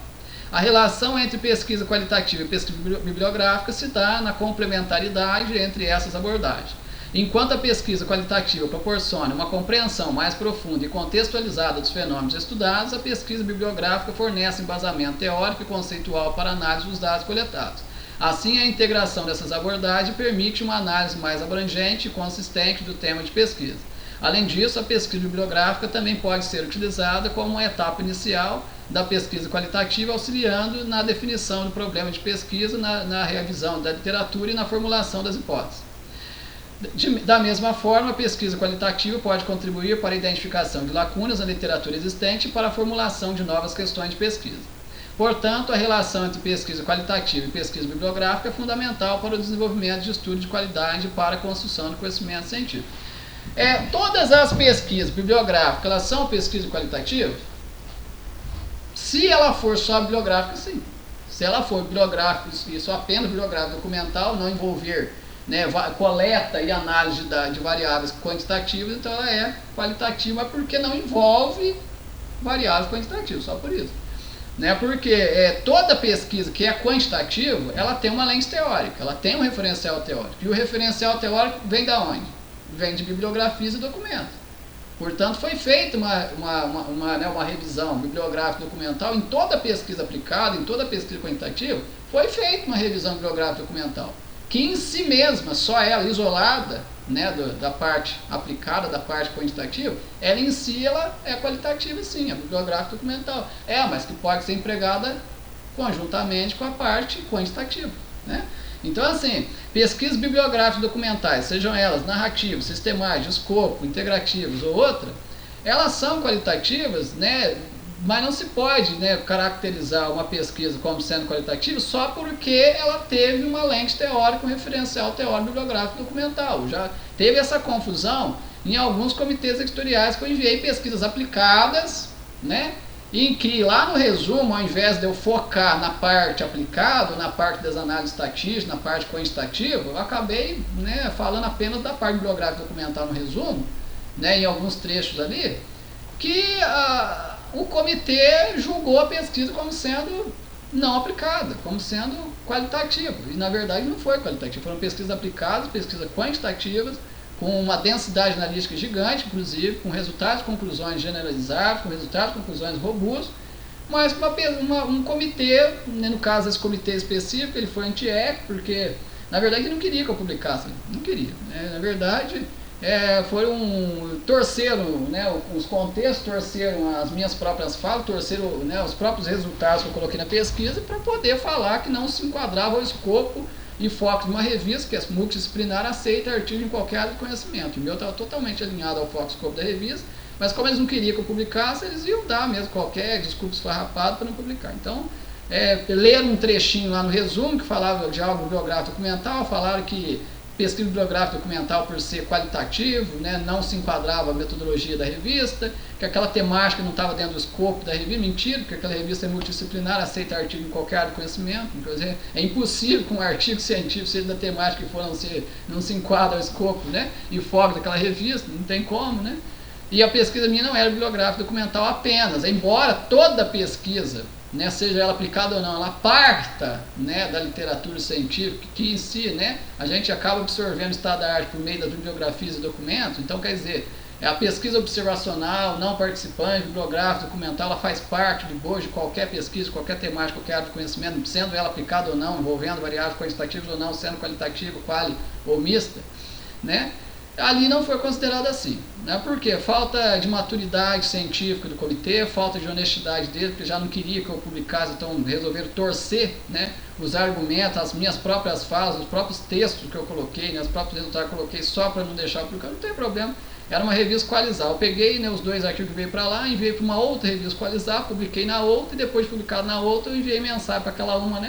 A relação entre pesquisa qualitativa e pesquisa bibliográfica se dá na complementaridade entre essas abordagens. Enquanto a pesquisa qualitativa proporciona uma compreensão mais profunda e contextualizada dos fenômenos estudados, a pesquisa bibliográfica fornece embasamento teórico e conceitual para a análise dos dados coletados. Assim, a integração dessas abordagens permite uma análise mais abrangente e consistente do tema de pesquisa. Além disso, a pesquisa bibliográfica também pode ser utilizada como uma etapa inicial da pesquisa qualitativa, auxiliando na definição do problema de pesquisa, na revisão da literatura e na formulação das hipóteses. Da mesma forma, a pesquisa qualitativa pode contribuir para a identificação de lacunas na literatura existente e para a formulação de novas questões de pesquisa. Portanto, a relação entre pesquisa qualitativa e pesquisa bibliográfica é fundamental para o desenvolvimento de estudo de qualidade e para a construção do conhecimento científico. Todas as pesquisas bibliográficas, elas são pesquisa qualitativa? Se ela for só bibliográfica, sim. Se ela for bibliográfica, isso apenas bibliográfica documental, não envolver coleta e análise de variáveis quantitativas, então ela é qualitativa porque não envolve variáveis quantitativas, só por isso. Porque toda pesquisa que é quantitativa, ela tem uma lente teórica, ela tem um referencial teórico. E o referencial teórico vem da onde? Vem de bibliografias e documentos. Portanto, foi feita uma revisão bibliográfica documental em toda pesquisa aplicada, em toda pesquisa quantitativa, foi feita uma revisão bibliográfica documental, que em si mesma, só ela isolada, da parte aplicada, da parte quantitativa, ela em si ela é qualitativa, sim, é bibliográfica documental. Mas que pode ser empregada conjuntamente com a parte quantitativa. Então, assim, pesquisas bibliográficas documentais, sejam elas narrativas, sistemáticas, escopo, integrativas ou outra, elas são qualitativas, mas não se pode caracterizar uma pesquisa como sendo qualitativa só porque ela teve uma lente teórica, um referencial teórico bibliográfico documental. Já teve essa confusão em alguns comitês editoriais que eu enviei pesquisas aplicadas, em que lá no resumo, ao invés de eu focar na parte aplicada, na parte das análises estatísticas, na parte quantitativa, eu acabei falando apenas da parte bibliográfica documental no resumo, em alguns trechos ali, que o comitê julgou a pesquisa como sendo não aplicada, como sendo qualitativa. E na verdade não foi qualitativa, foram pesquisas aplicadas, pesquisas quantitativas, com uma densidade analítica gigante, inclusive, com resultados e conclusões generalizados, com resultados e conclusões robustos, mas com um comitê, no caso esse comitê específico, ele foi anti-ético, porque na verdade ele não queria que eu publicasse, não queria. Na verdade, torceram, os contextos torceram as minhas próprias falas, torceram os próprios resultados que eu coloquei na pesquisa para poder falar que não se enquadrava ao escopo e foco de uma revista que é multidisciplinar, aceita artigo em qualquer área de conhecimento. O meu estava totalmente alinhado ao foco e escopo da revista, mas como eles não queriam que eu publicasse, eles iam dar mesmo qualquer desculpa esfarrapada para não publicar. Então, leram um trechinho lá no resumo que falava de algo bibliográfico documental, falaram que pesquisa bibliográfica documental, por ser qualitativo, não se enquadrava a metodologia da revista, que aquela temática não estava dentro do escopo da revista. Mentira, porque aquela revista é multidisciplinar, aceita artigo em qualquer área de conhecimento. Inclusive, é impossível que um artigo científico, seja da temática que for, não se enquadra ao escopo e foco daquela revista, não tem como. E a pesquisa minha não era bibliográfica documental apenas, embora toda pesquisa, seja ela aplicada ou não, ela parta da literatura científica, que em si a gente acaba absorvendo o estado da arte por meio das bibliografias e documentos. Então, quer dizer, a pesquisa observacional, não participante, bibliográfica, documental, ela faz parte de boa de qualquer pesquisa, qualquer temática, qualquer área de conhecimento, sendo ela aplicada ou não, envolvendo variáveis quantitativas ou não, sendo qualitativa, quali ou mista, ali não foi considerado assim. Por quê? Falta de maturidade científica do comitê, falta de honestidade dele, porque já não queria que eu publicasse, então resolveram torcer os argumentos, as minhas próprias falas, os próprios textos que eu coloquei, os próprios resultados que eu coloquei só para não deixar publicar, não tem problema. Era uma revista Qualizar. Eu peguei os dois artigos que veio para lá, enviei para uma outra revista Qualizar, publiquei na outra, e depois de publicado na outra, eu enviei mensagem para aquela uma,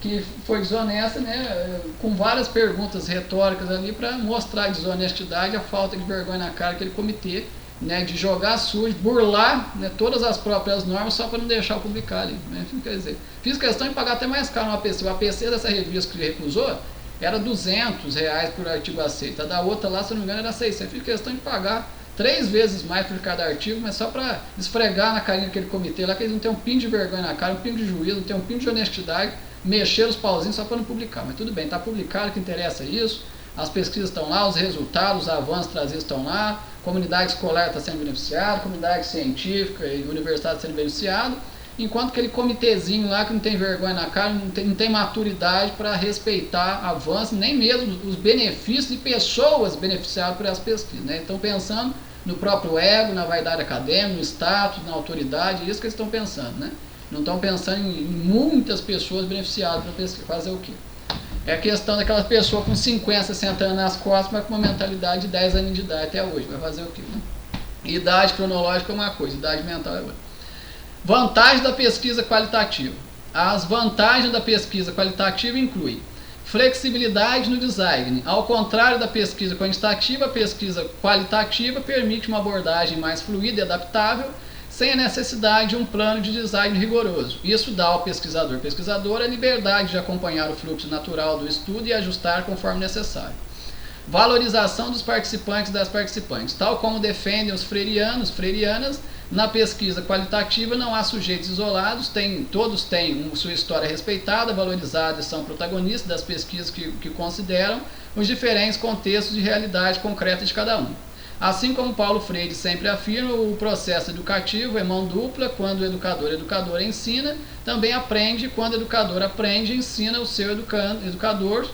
que foi desonesta, né, com várias perguntas retóricas ali para mostrar a desonestidade, a falta de vergonha na cara daquele comitê, né, de jogar sujo, burlar, né, todas as próprias normas só para não deixar eu publicar ali. Né? Quer dizer, fiz questão de pagar até mais caro no APC. O APC dessa revista que recusou era R$200 por artigo aceito. A da outra lá, se não me engano, era 600. Fiz questão de pagar 3 vezes mais por cada artigo, mas só para esfregar na carinha daquele comitê lá, que eles não têm um pingo de vergonha na cara, um pingo de juízo, não tem um pingo de honestidade, mexer os pauzinhos só para não publicar. Mas tudo bem, está publicado, o que interessa é isso. As pesquisas estão lá, os resultados, os avanços trazidos estão lá, comunidade escolar está sendo beneficiada, comunidade científica e universidade sendo beneficiada, enquanto aquele comitêzinho lá que não tem vergonha na cara, não tem maturidade para respeitar avanços, nem mesmo os benefícios de pessoas beneficiadas por essas pesquisas. Né? Estão pensando no próprio ego, na vaidade acadêmica, no status, na autoridade, isso que eles estão pensando. Né? Não estão pensando em muitas pessoas beneficiadas para fazer o quê? É a questão daquela pessoa com 50, 60 anos nas costas, mas com uma mentalidade de 10 anos de idade até hoje. Vai fazer o quê? Né? Idade cronológica é uma coisa, idade mental é outra. Vantagem da pesquisa qualitativa. As vantagens da pesquisa qualitativa incluem flexibilidade no design. Ao contrário da pesquisa quantitativa, a pesquisa qualitativa permite uma abordagem mais fluida e adaptável, sem a necessidade de um plano de design rigoroso. Isso dá ao pesquisador a liberdade de acompanhar o fluxo natural do estudo e ajustar conforme necessário. Valorização dos participantes e das participantes. Tal como defendem os freirianas, na pesquisa qualitativa não há sujeitos isolados, todos têm sua história respeitada, valorizada e são protagonistas das pesquisas que consideram os diferentes contextos de realidade concreta de cada um. Assim como Paulo Freire sempre afirma, o processo educativo é mão dupla. Quando o educadora ensina, também aprende. Quando o educador aprende, ensina o seu educadora.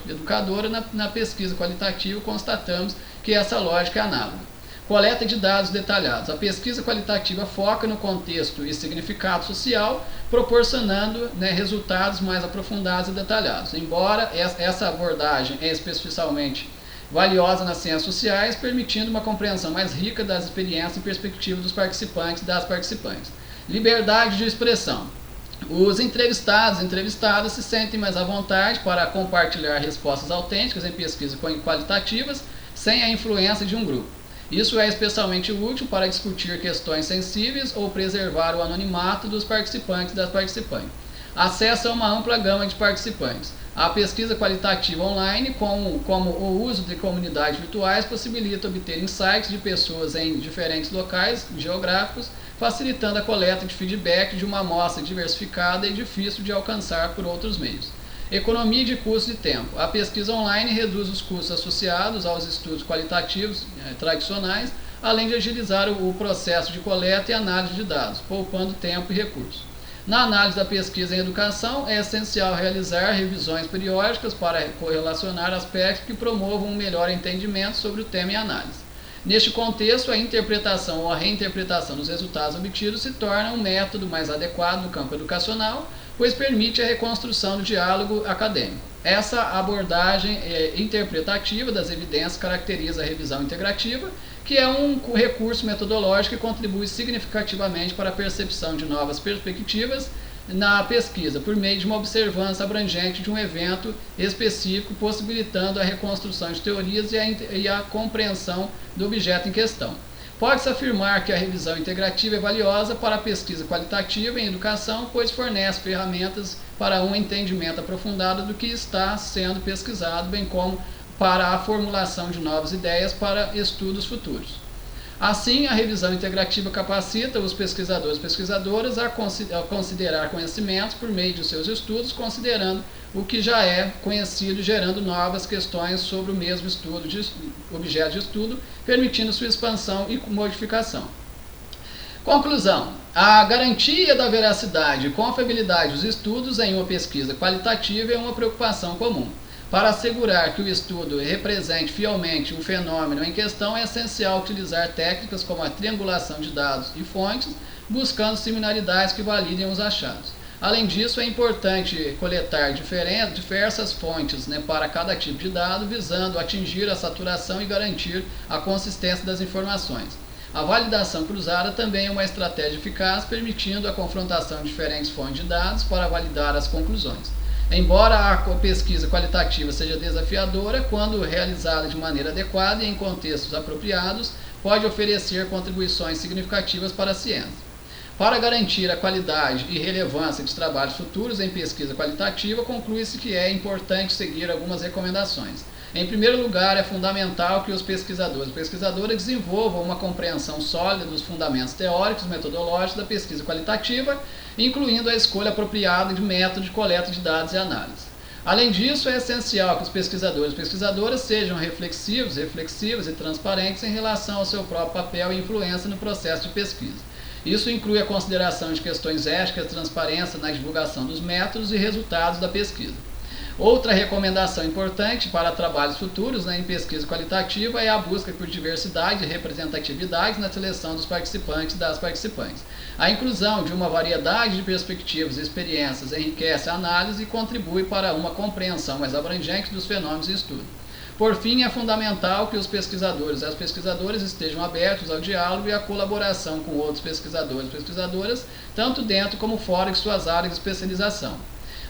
Na pesquisa qualitativa, constatamos que essa lógica é análoga. Coleta de dados detalhados. A pesquisa qualitativa foca no contexto e significado social, proporcionando resultados mais aprofundados e detalhados. Embora essa abordagem é especialmente valiosa nas ciências sociais, permitindo uma compreensão mais rica das experiências e perspectivas dos participantes e das participantes. Liberdade de expressão. Os entrevistados e entrevistadas se sentem mais à vontade para compartilhar respostas autênticas em pesquisas qualitativas sem a influência de um grupo. Isso é especialmente útil para discutir questões sensíveis ou preservar o anonimato dos participantes e das participantes. Acesso a uma ampla gama de participantes. A pesquisa qualitativa online, como o uso de comunidades virtuais, possibilita obter insights de pessoas em diferentes locais geográficos, facilitando a coleta de feedback de uma amostra diversificada e difícil de alcançar por outros meios. Economia de custo e tempo. A pesquisa online reduz os custos associados aos estudos qualitativos tradicionais, além de agilizar o processo de coleta e análise de dados, poupando tempo e recursos. Na análise da pesquisa em educação, é essencial realizar revisões periódicas para correlacionar aspectos que promovam um melhor entendimento sobre o tema em análise. Neste contexto, a interpretação ou a reinterpretação dos resultados obtidos se torna um método mais adequado no campo educacional, pois permite a reconstrução do diálogo acadêmico. Essa abordagem interpretativa das evidências caracteriza a revisão integrativa, que é um recurso metodológico que contribui significativamente para a percepção de novas perspectivas na pesquisa, por meio de uma observância abrangente de um evento específico, possibilitando a reconstrução de teorias e a compreensão do objeto em questão. Pode-se afirmar que a revisão integrativa é valiosa para a pesquisa qualitativa em educação, pois fornece ferramentas para um entendimento aprofundado do que está sendo pesquisado, bem como para a formulação de novas ideias para estudos futuros. Assim, a revisão integrativa capacita os pesquisadores e pesquisadoras a considerar conhecimentos por meio de seus estudos, considerando o que já é conhecido, gerando novas questões sobre o mesmo objeto de estudo, permitindo sua expansão e modificação. Conclusão. A garantia da veracidade e confiabilidade dos estudos em uma pesquisa qualitativa é uma preocupação comum. Para assegurar que o estudo represente fielmente o fenômeno em questão, é essencial utilizar técnicas como a triangulação de dados e fontes, buscando similaridades que validem os achados. Além disso, é importante coletar diversas fontes para cada tipo de dado, visando atingir a saturação e garantir a consistência das informações. A validação cruzada também é uma estratégia eficaz, permitindo a confrontação de diferentes fontes de dados para validar as conclusões. Embora a pesquisa qualitativa seja desafiadora, quando realizada de maneira adequada e em contextos apropriados, pode oferecer contribuições significativas para a ciência. Para garantir a qualidade e relevância dos trabalhos futuros em pesquisa qualitativa, conclui-se que é importante seguir algumas recomendações. Em primeiro lugar, é fundamental que os pesquisadores e pesquisadoras desenvolvam uma compreensão sólida dos fundamentos teóricos e metodológicos da pesquisa qualitativa, incluindo a escolha apropriada de método de coleta de dados e análise. Além disso, é essencial que os pesquisadores e pesquisadoras sejam reflexivos e transparentes em relação ao seu próprio papel e influência no processo de pesquisa. Isso inclui a consideração de questões éticas e transparência na divulgação dos métodos e resultados da pesquisa. Outra recomendação importante para trabalhos futuros em pesquisa qualitativa é a busca por diversidade e representatividade na seleção dos participantes e das participantes. A inclusão de uma variedade de perspectivas e experiências enriquece a análise e contribui para uma compreensão mais abrangente dos fenômenos em estudo. Por fim, é fundamental que os pesquisadores e as pesquisadoras estejam abertos ao diálogo e à colaboração com outros pesquisadores e pesquisadoras, tanto dentro como fora de suas áreas de especialização.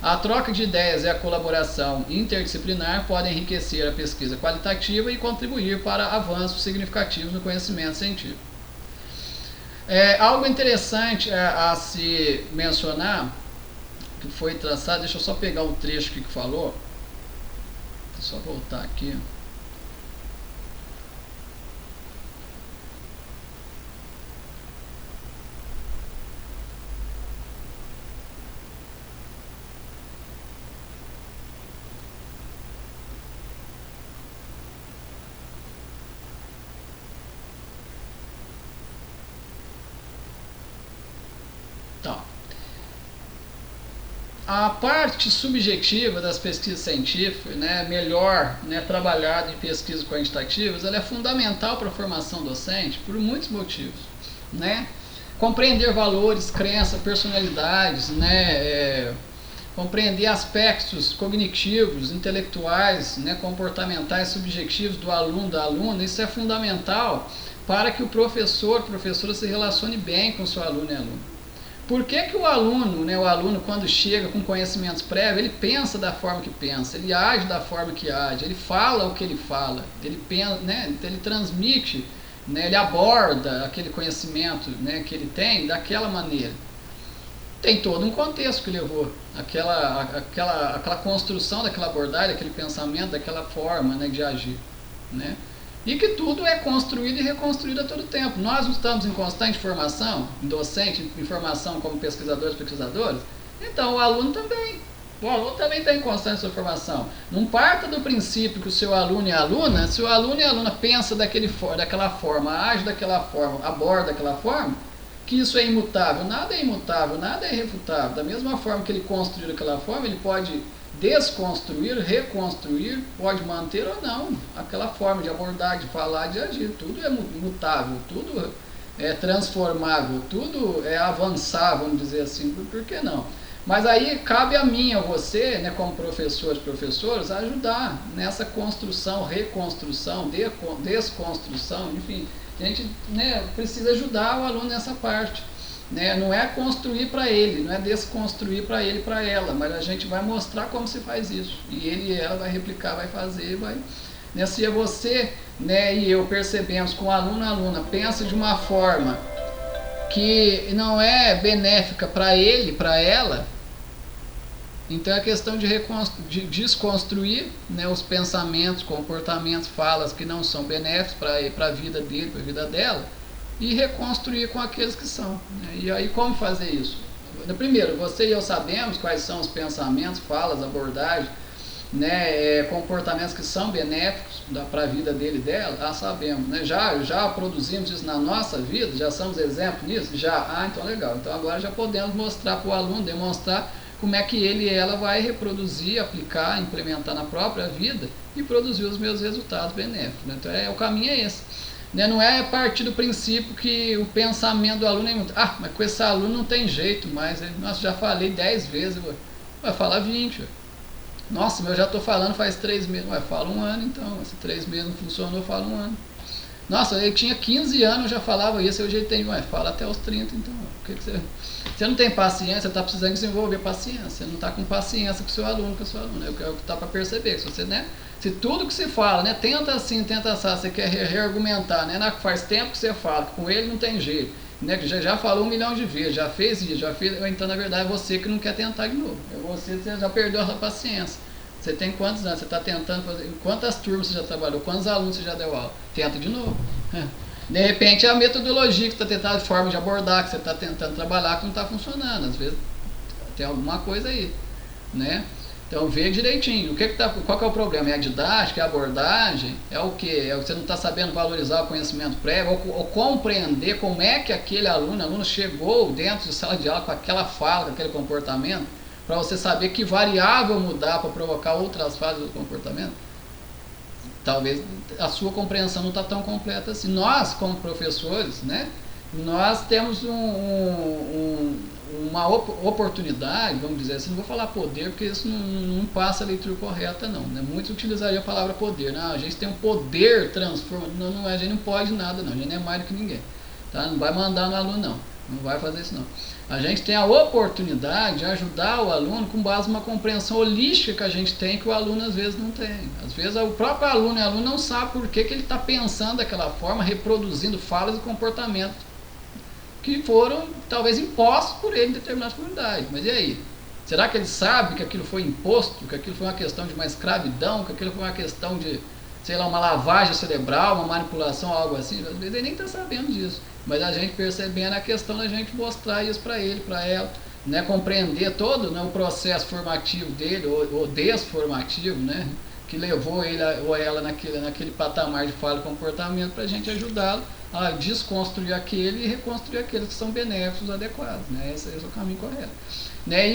A troca de ideias e a colaboração interdisciplinar podem enriquecer a pesquisa qualitativa e contribuir para avanços significativos no conhecimento científico. Algo interessante a se mencionar, que foi traçado, deixa eu só pegar o trecho que falou, só voltar aqui. Então, a parte subjetiva das pesquisas científicas, melhor trabalhada em pesquisas quantitativas, ela é fundamental para a formação docente por muitos motivos. Compreender valores, crenças, personalidades, compreender aspectos cognitivos, intelectuais, comportamentais, subjetivos do aluno, da aluna, isso é fundamental para que o professor, professora se relacione bem com o seu aluno e aluna. Por que o aluno quando chega com conhecimentos prévios, ele pensa da forma que pensa, ele age da forma que age, ele fala o que ele fala, ele pensa, ele transmite, ele aborda aquele conhecimento que ele tem daquela maneira. Tem todo um contexto que levou aquela construção daquela abordagem, daquele pensamento, daquela forma de agir. E que tudo é construído e reconstruído a todo tempo. Nós não estamos em constante formação, docente, em formação como pesquisadores e pesquisadoras, então o aluno também. O aluno também está em constante sua formação. Não parta do princípio que o seu aluno e a aluna, se o aluno e a aluna pensa daquela forma, age daquela forma, aborda daquela forma, que isso é imutável. Nada é imutável, nada é irrefutável. Da mesma forma que ele construiu daquela forma, ele pode desconstruir, reconstruir, pode manter ou não aquela forma de abordar, de falar, de agir. Tudo é mutável, tudo é transformável, tudo é avançar, vamos dizer assim, por que não? Mas aí cabe a mim, a você, como professores e professoras, ajudar nessa construção, reconstrução, desconstrução, enfim, a gente precisa ajudar o aluno nessa parte. Não é construir para ele, não é desconstruir para ele e para ela, mas a gente vai mostrar como se faz isso. E ele e ela vai replicar, vai fazer, vai. Se você e eu percebemos que o aluno e a aluna pensa de uma forma que não é benéfica para ele, para ela, então é questão de desconstruir os pensamentos, comportamentos, falas que não são benéficos para a vida dele, para a vida dela, e reconstruir com aqueles que são. E aí como fazer isso? Primeiro, você e eu sabemos quais são os pensamentos, falas, abordagens, comportamentos que são benéficos para a vida dele e dela, sabemos. Já produzimos isso na nossa vida, já somos exemplos nisso? Já. Então legal. Então agora já podemos mostrar para o aluno, demonstrar como é que ele e ela vai reproduzir, aplicar, implementar na própria vida e produzir os meus resultados benéficos. Então o caminho é esse. Não é a partir do princípio que o pensamento do aluno é muito, mas com esse aluno não tem jeito mais, nossa, já falei 10 vezes, vai falar 20, nossa, mas eu já estou falando faz 3 meses, fala um ano então, se 3 meses não funcionou, fala um ano. Nossa, ele tinha 15 anos, já falava isso, hoje ele tem, fala até os 30, então, você não tem paciência, você está precisando desenvolver paciência, você não está com paciência com o seu aluno, com a sua aluna, é o que está para perceber, se você, né, se tudo que você fala, né, tenta assim, tenta assar, você quer reargumentar, né, faz tempo que você fala, que com ele não tem jeito, né, que já falou 1 milhão de vezes, já fez isso, já fez, então na verdade é você que não quer tentar de novo, você já perdeu a paciência. Você tem quantos anos? Você está tentando fazer. Quantas turmas você já trabalhou? Quantos alunos você já deu aula? Tenta de novo. De repente é a metodologia que você está tentando, a forma de abordar que você está tentando trabalhar que não está funcionando. Às vezes tem alguma coisa aí, né? Então vê direitinho. Qual que é o problema? É a didática, é a abordagem? É o que? Você não está sabendo valorizar o conhecimento prévio ou compreender como é que aquele aluno chegou dentro de sala de aula com aquela fala, com aquele comportamento, para você saber que variável mudar para provocar outras fases do comportamento. Talvez a sua compreensão não está tão completa assim. Nós, como professores, né, nós temos uma oportunidade, vamos dizer assim, não vou falar poder, porque isso não passa a leitura correta, não. Né? Muitos utilizariam a palavra poder. Não, a gente tem um poder transformador. Não, a gente não pode nada, não. A gente não é mais do que ninguém. Tá? Não vai mandar no aluno, não. Não vai fazer isso, não. A gente tem a oportunidade de ajudar o aluno com base numa compreensão holística que a gente tem que o aluno às vezes não tem. Às vezes o próprio aluno não sabe por que ele está pensando daquela forma, reproduzindo falas e comportamentos que foram talvez impostos por ele em determinadas comunidades. Mas e aí? Será que ele sabe que aquilo foi imposto, que aquilo foi uma questão de uma escravidão, que aquilo foi uma questão de, sei lá, uma lavagem cerebral, uma manipulação, algo assim? Às vezes ele nem está sabendo disso. Mas a gente percebendo a questão da gente mostrar isso para ele, para ela, né, compreender todo, né, o processo formativo dele, ou desformativo, né, que levou ele ou ela naquele patamar de fala e comportamento, para a gente ajudá-lo a desconstruir aquele e reconstruir aqueles que são benéficos, adequados. Né, esse é o caminho correto. Né,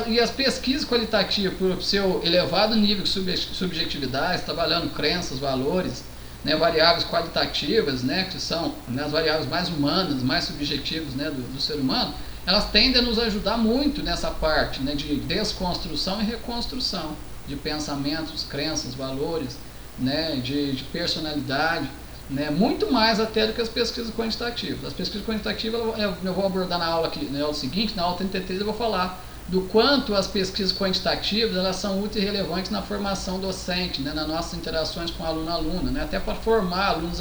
e as pesquisas qualitativas, por seu elevado nível de subjetividade, trabalhando crenças, valores, né, variáveis qualitativas, né, que são, né, as variáveis mais humanas, mais subjetivas, né, do ser humano, elas tendem a nos ajudar muito nessa parte, né, de desconstrução e reconstrução de pensamentos, crenças, valores, né, de personalidade, né, muito mais até do que as pesquisas quantitativas. As pesquisas quantitativas eu vou abordar na aula aqui, na aula seguinte, na aula 33 eu vou falar do quanto as pesquisas quantitativas elas são úteis e relevantes na formação docente, né, nas nossas interações com aluno-aluna, né, até para formar alunos,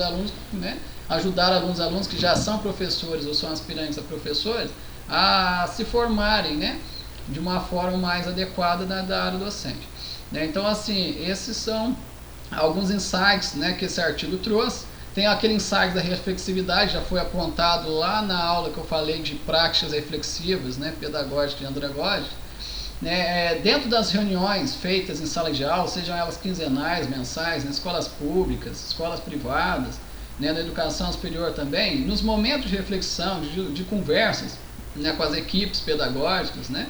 né, ajudar alunos que já são professores ou são aspirantes a professores a se formarem, né, de uma forma mais adequada da área docente. Né, então, assim, esses são alguns insights, né, que esse artigo trouxe. Tem aquele insight da reflexividade, já foi apontado lá na aula que eu falei de práticas reflexivas, né, pedagógicas e andragógicas. Né, dentro das reuniões feitas em sala de aula, sejam elas quinzenais, mensais, nas escolas públicas, escolas privadas, né, na educação superior também, nos momentos de reflexão, de conversas, né, com as equipes pedagógicas, né,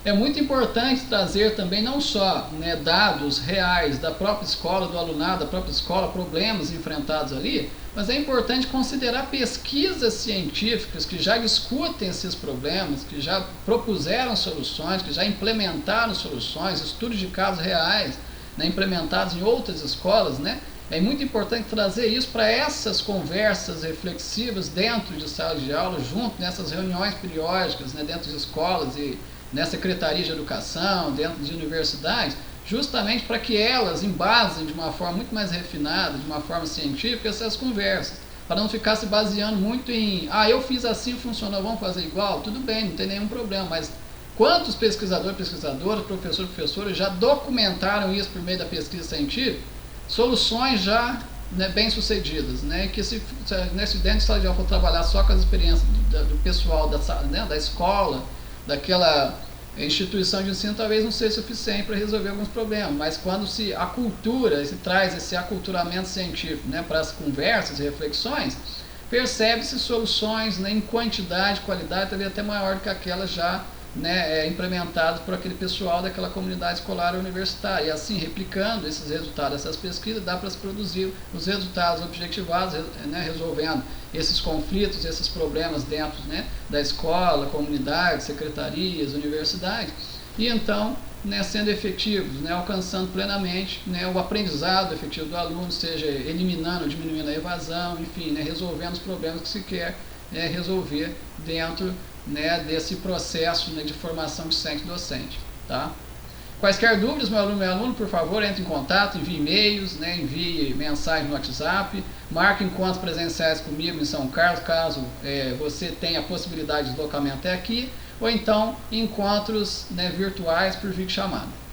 é muito importante trazer também não só, né, dados reais da própria escola, do alunado, da própria escola, problemas enfrentados ali, mas é importante considerar pesquisas científicas que já discutem esses problemas, que já propuseram soluções, que já implementaram soluções, estudos de casos reais, né, implementados em outras escolas, né? É muito importante trazer isso para essas conversas reflexivas dentro de sala de aula, junto nessas reuniões periódicas, né, dentro de escolas e na Secretaria de Educação, dentro de universidades, justamente para que elas embasem de uma forma muito mais refinada, de uma forma científica, essas conversas, para não ficar se baseando muito em, eu fiz assim, funcionou, vamos fazer igual, tudo bem, não tem nenhum problema, mas quantos pesquisadores, professores, professoras já documentaram isso por meio da pesquisa científica, soluções já, né, bem sucedidas, né, que se dentro de sala de aula for trabalhar só com as experiências do pessoal da escola, daquela instituição de ensino, talvez não seja suficiente para resolver alguns problemas, mas quando a cultura, se traz esse aculturamento científico, né, para as conversas e reflexões, percebe-se soluções, né, em quantidade, qualidade, talvez até maior do que aquelas já, né, implementadas por aquele pessoal daquela comunidade escolar ou universitária. E assim, replicando esses resultados, essas pesquisas, dá para se produzir os resultados objetivados, né, resolvendo esses conflitos, esses problemas dentro, né, da escola, comunidade, secretarias, universidades. E então, né, sendo efetivos, né, alcançando plenamente, né, o aprendizado efetivo do aluno, seja eliminando, diminuindo a evasão, enfim, né, resolvendo os problemas que se quer resolver dentro, né, desse processo, né, de formação discente-docente. Tá? Quaisquer dúvidas, meu aluno, por favor, entre em contato, envie e-mails, né, envie mensagem no WhatsApp, marque encontros presenciais comigo em São Carlos, caso você tenha a possibilidade de deslocamento até aqui, ou então encontros, né, virtuais por videochamada.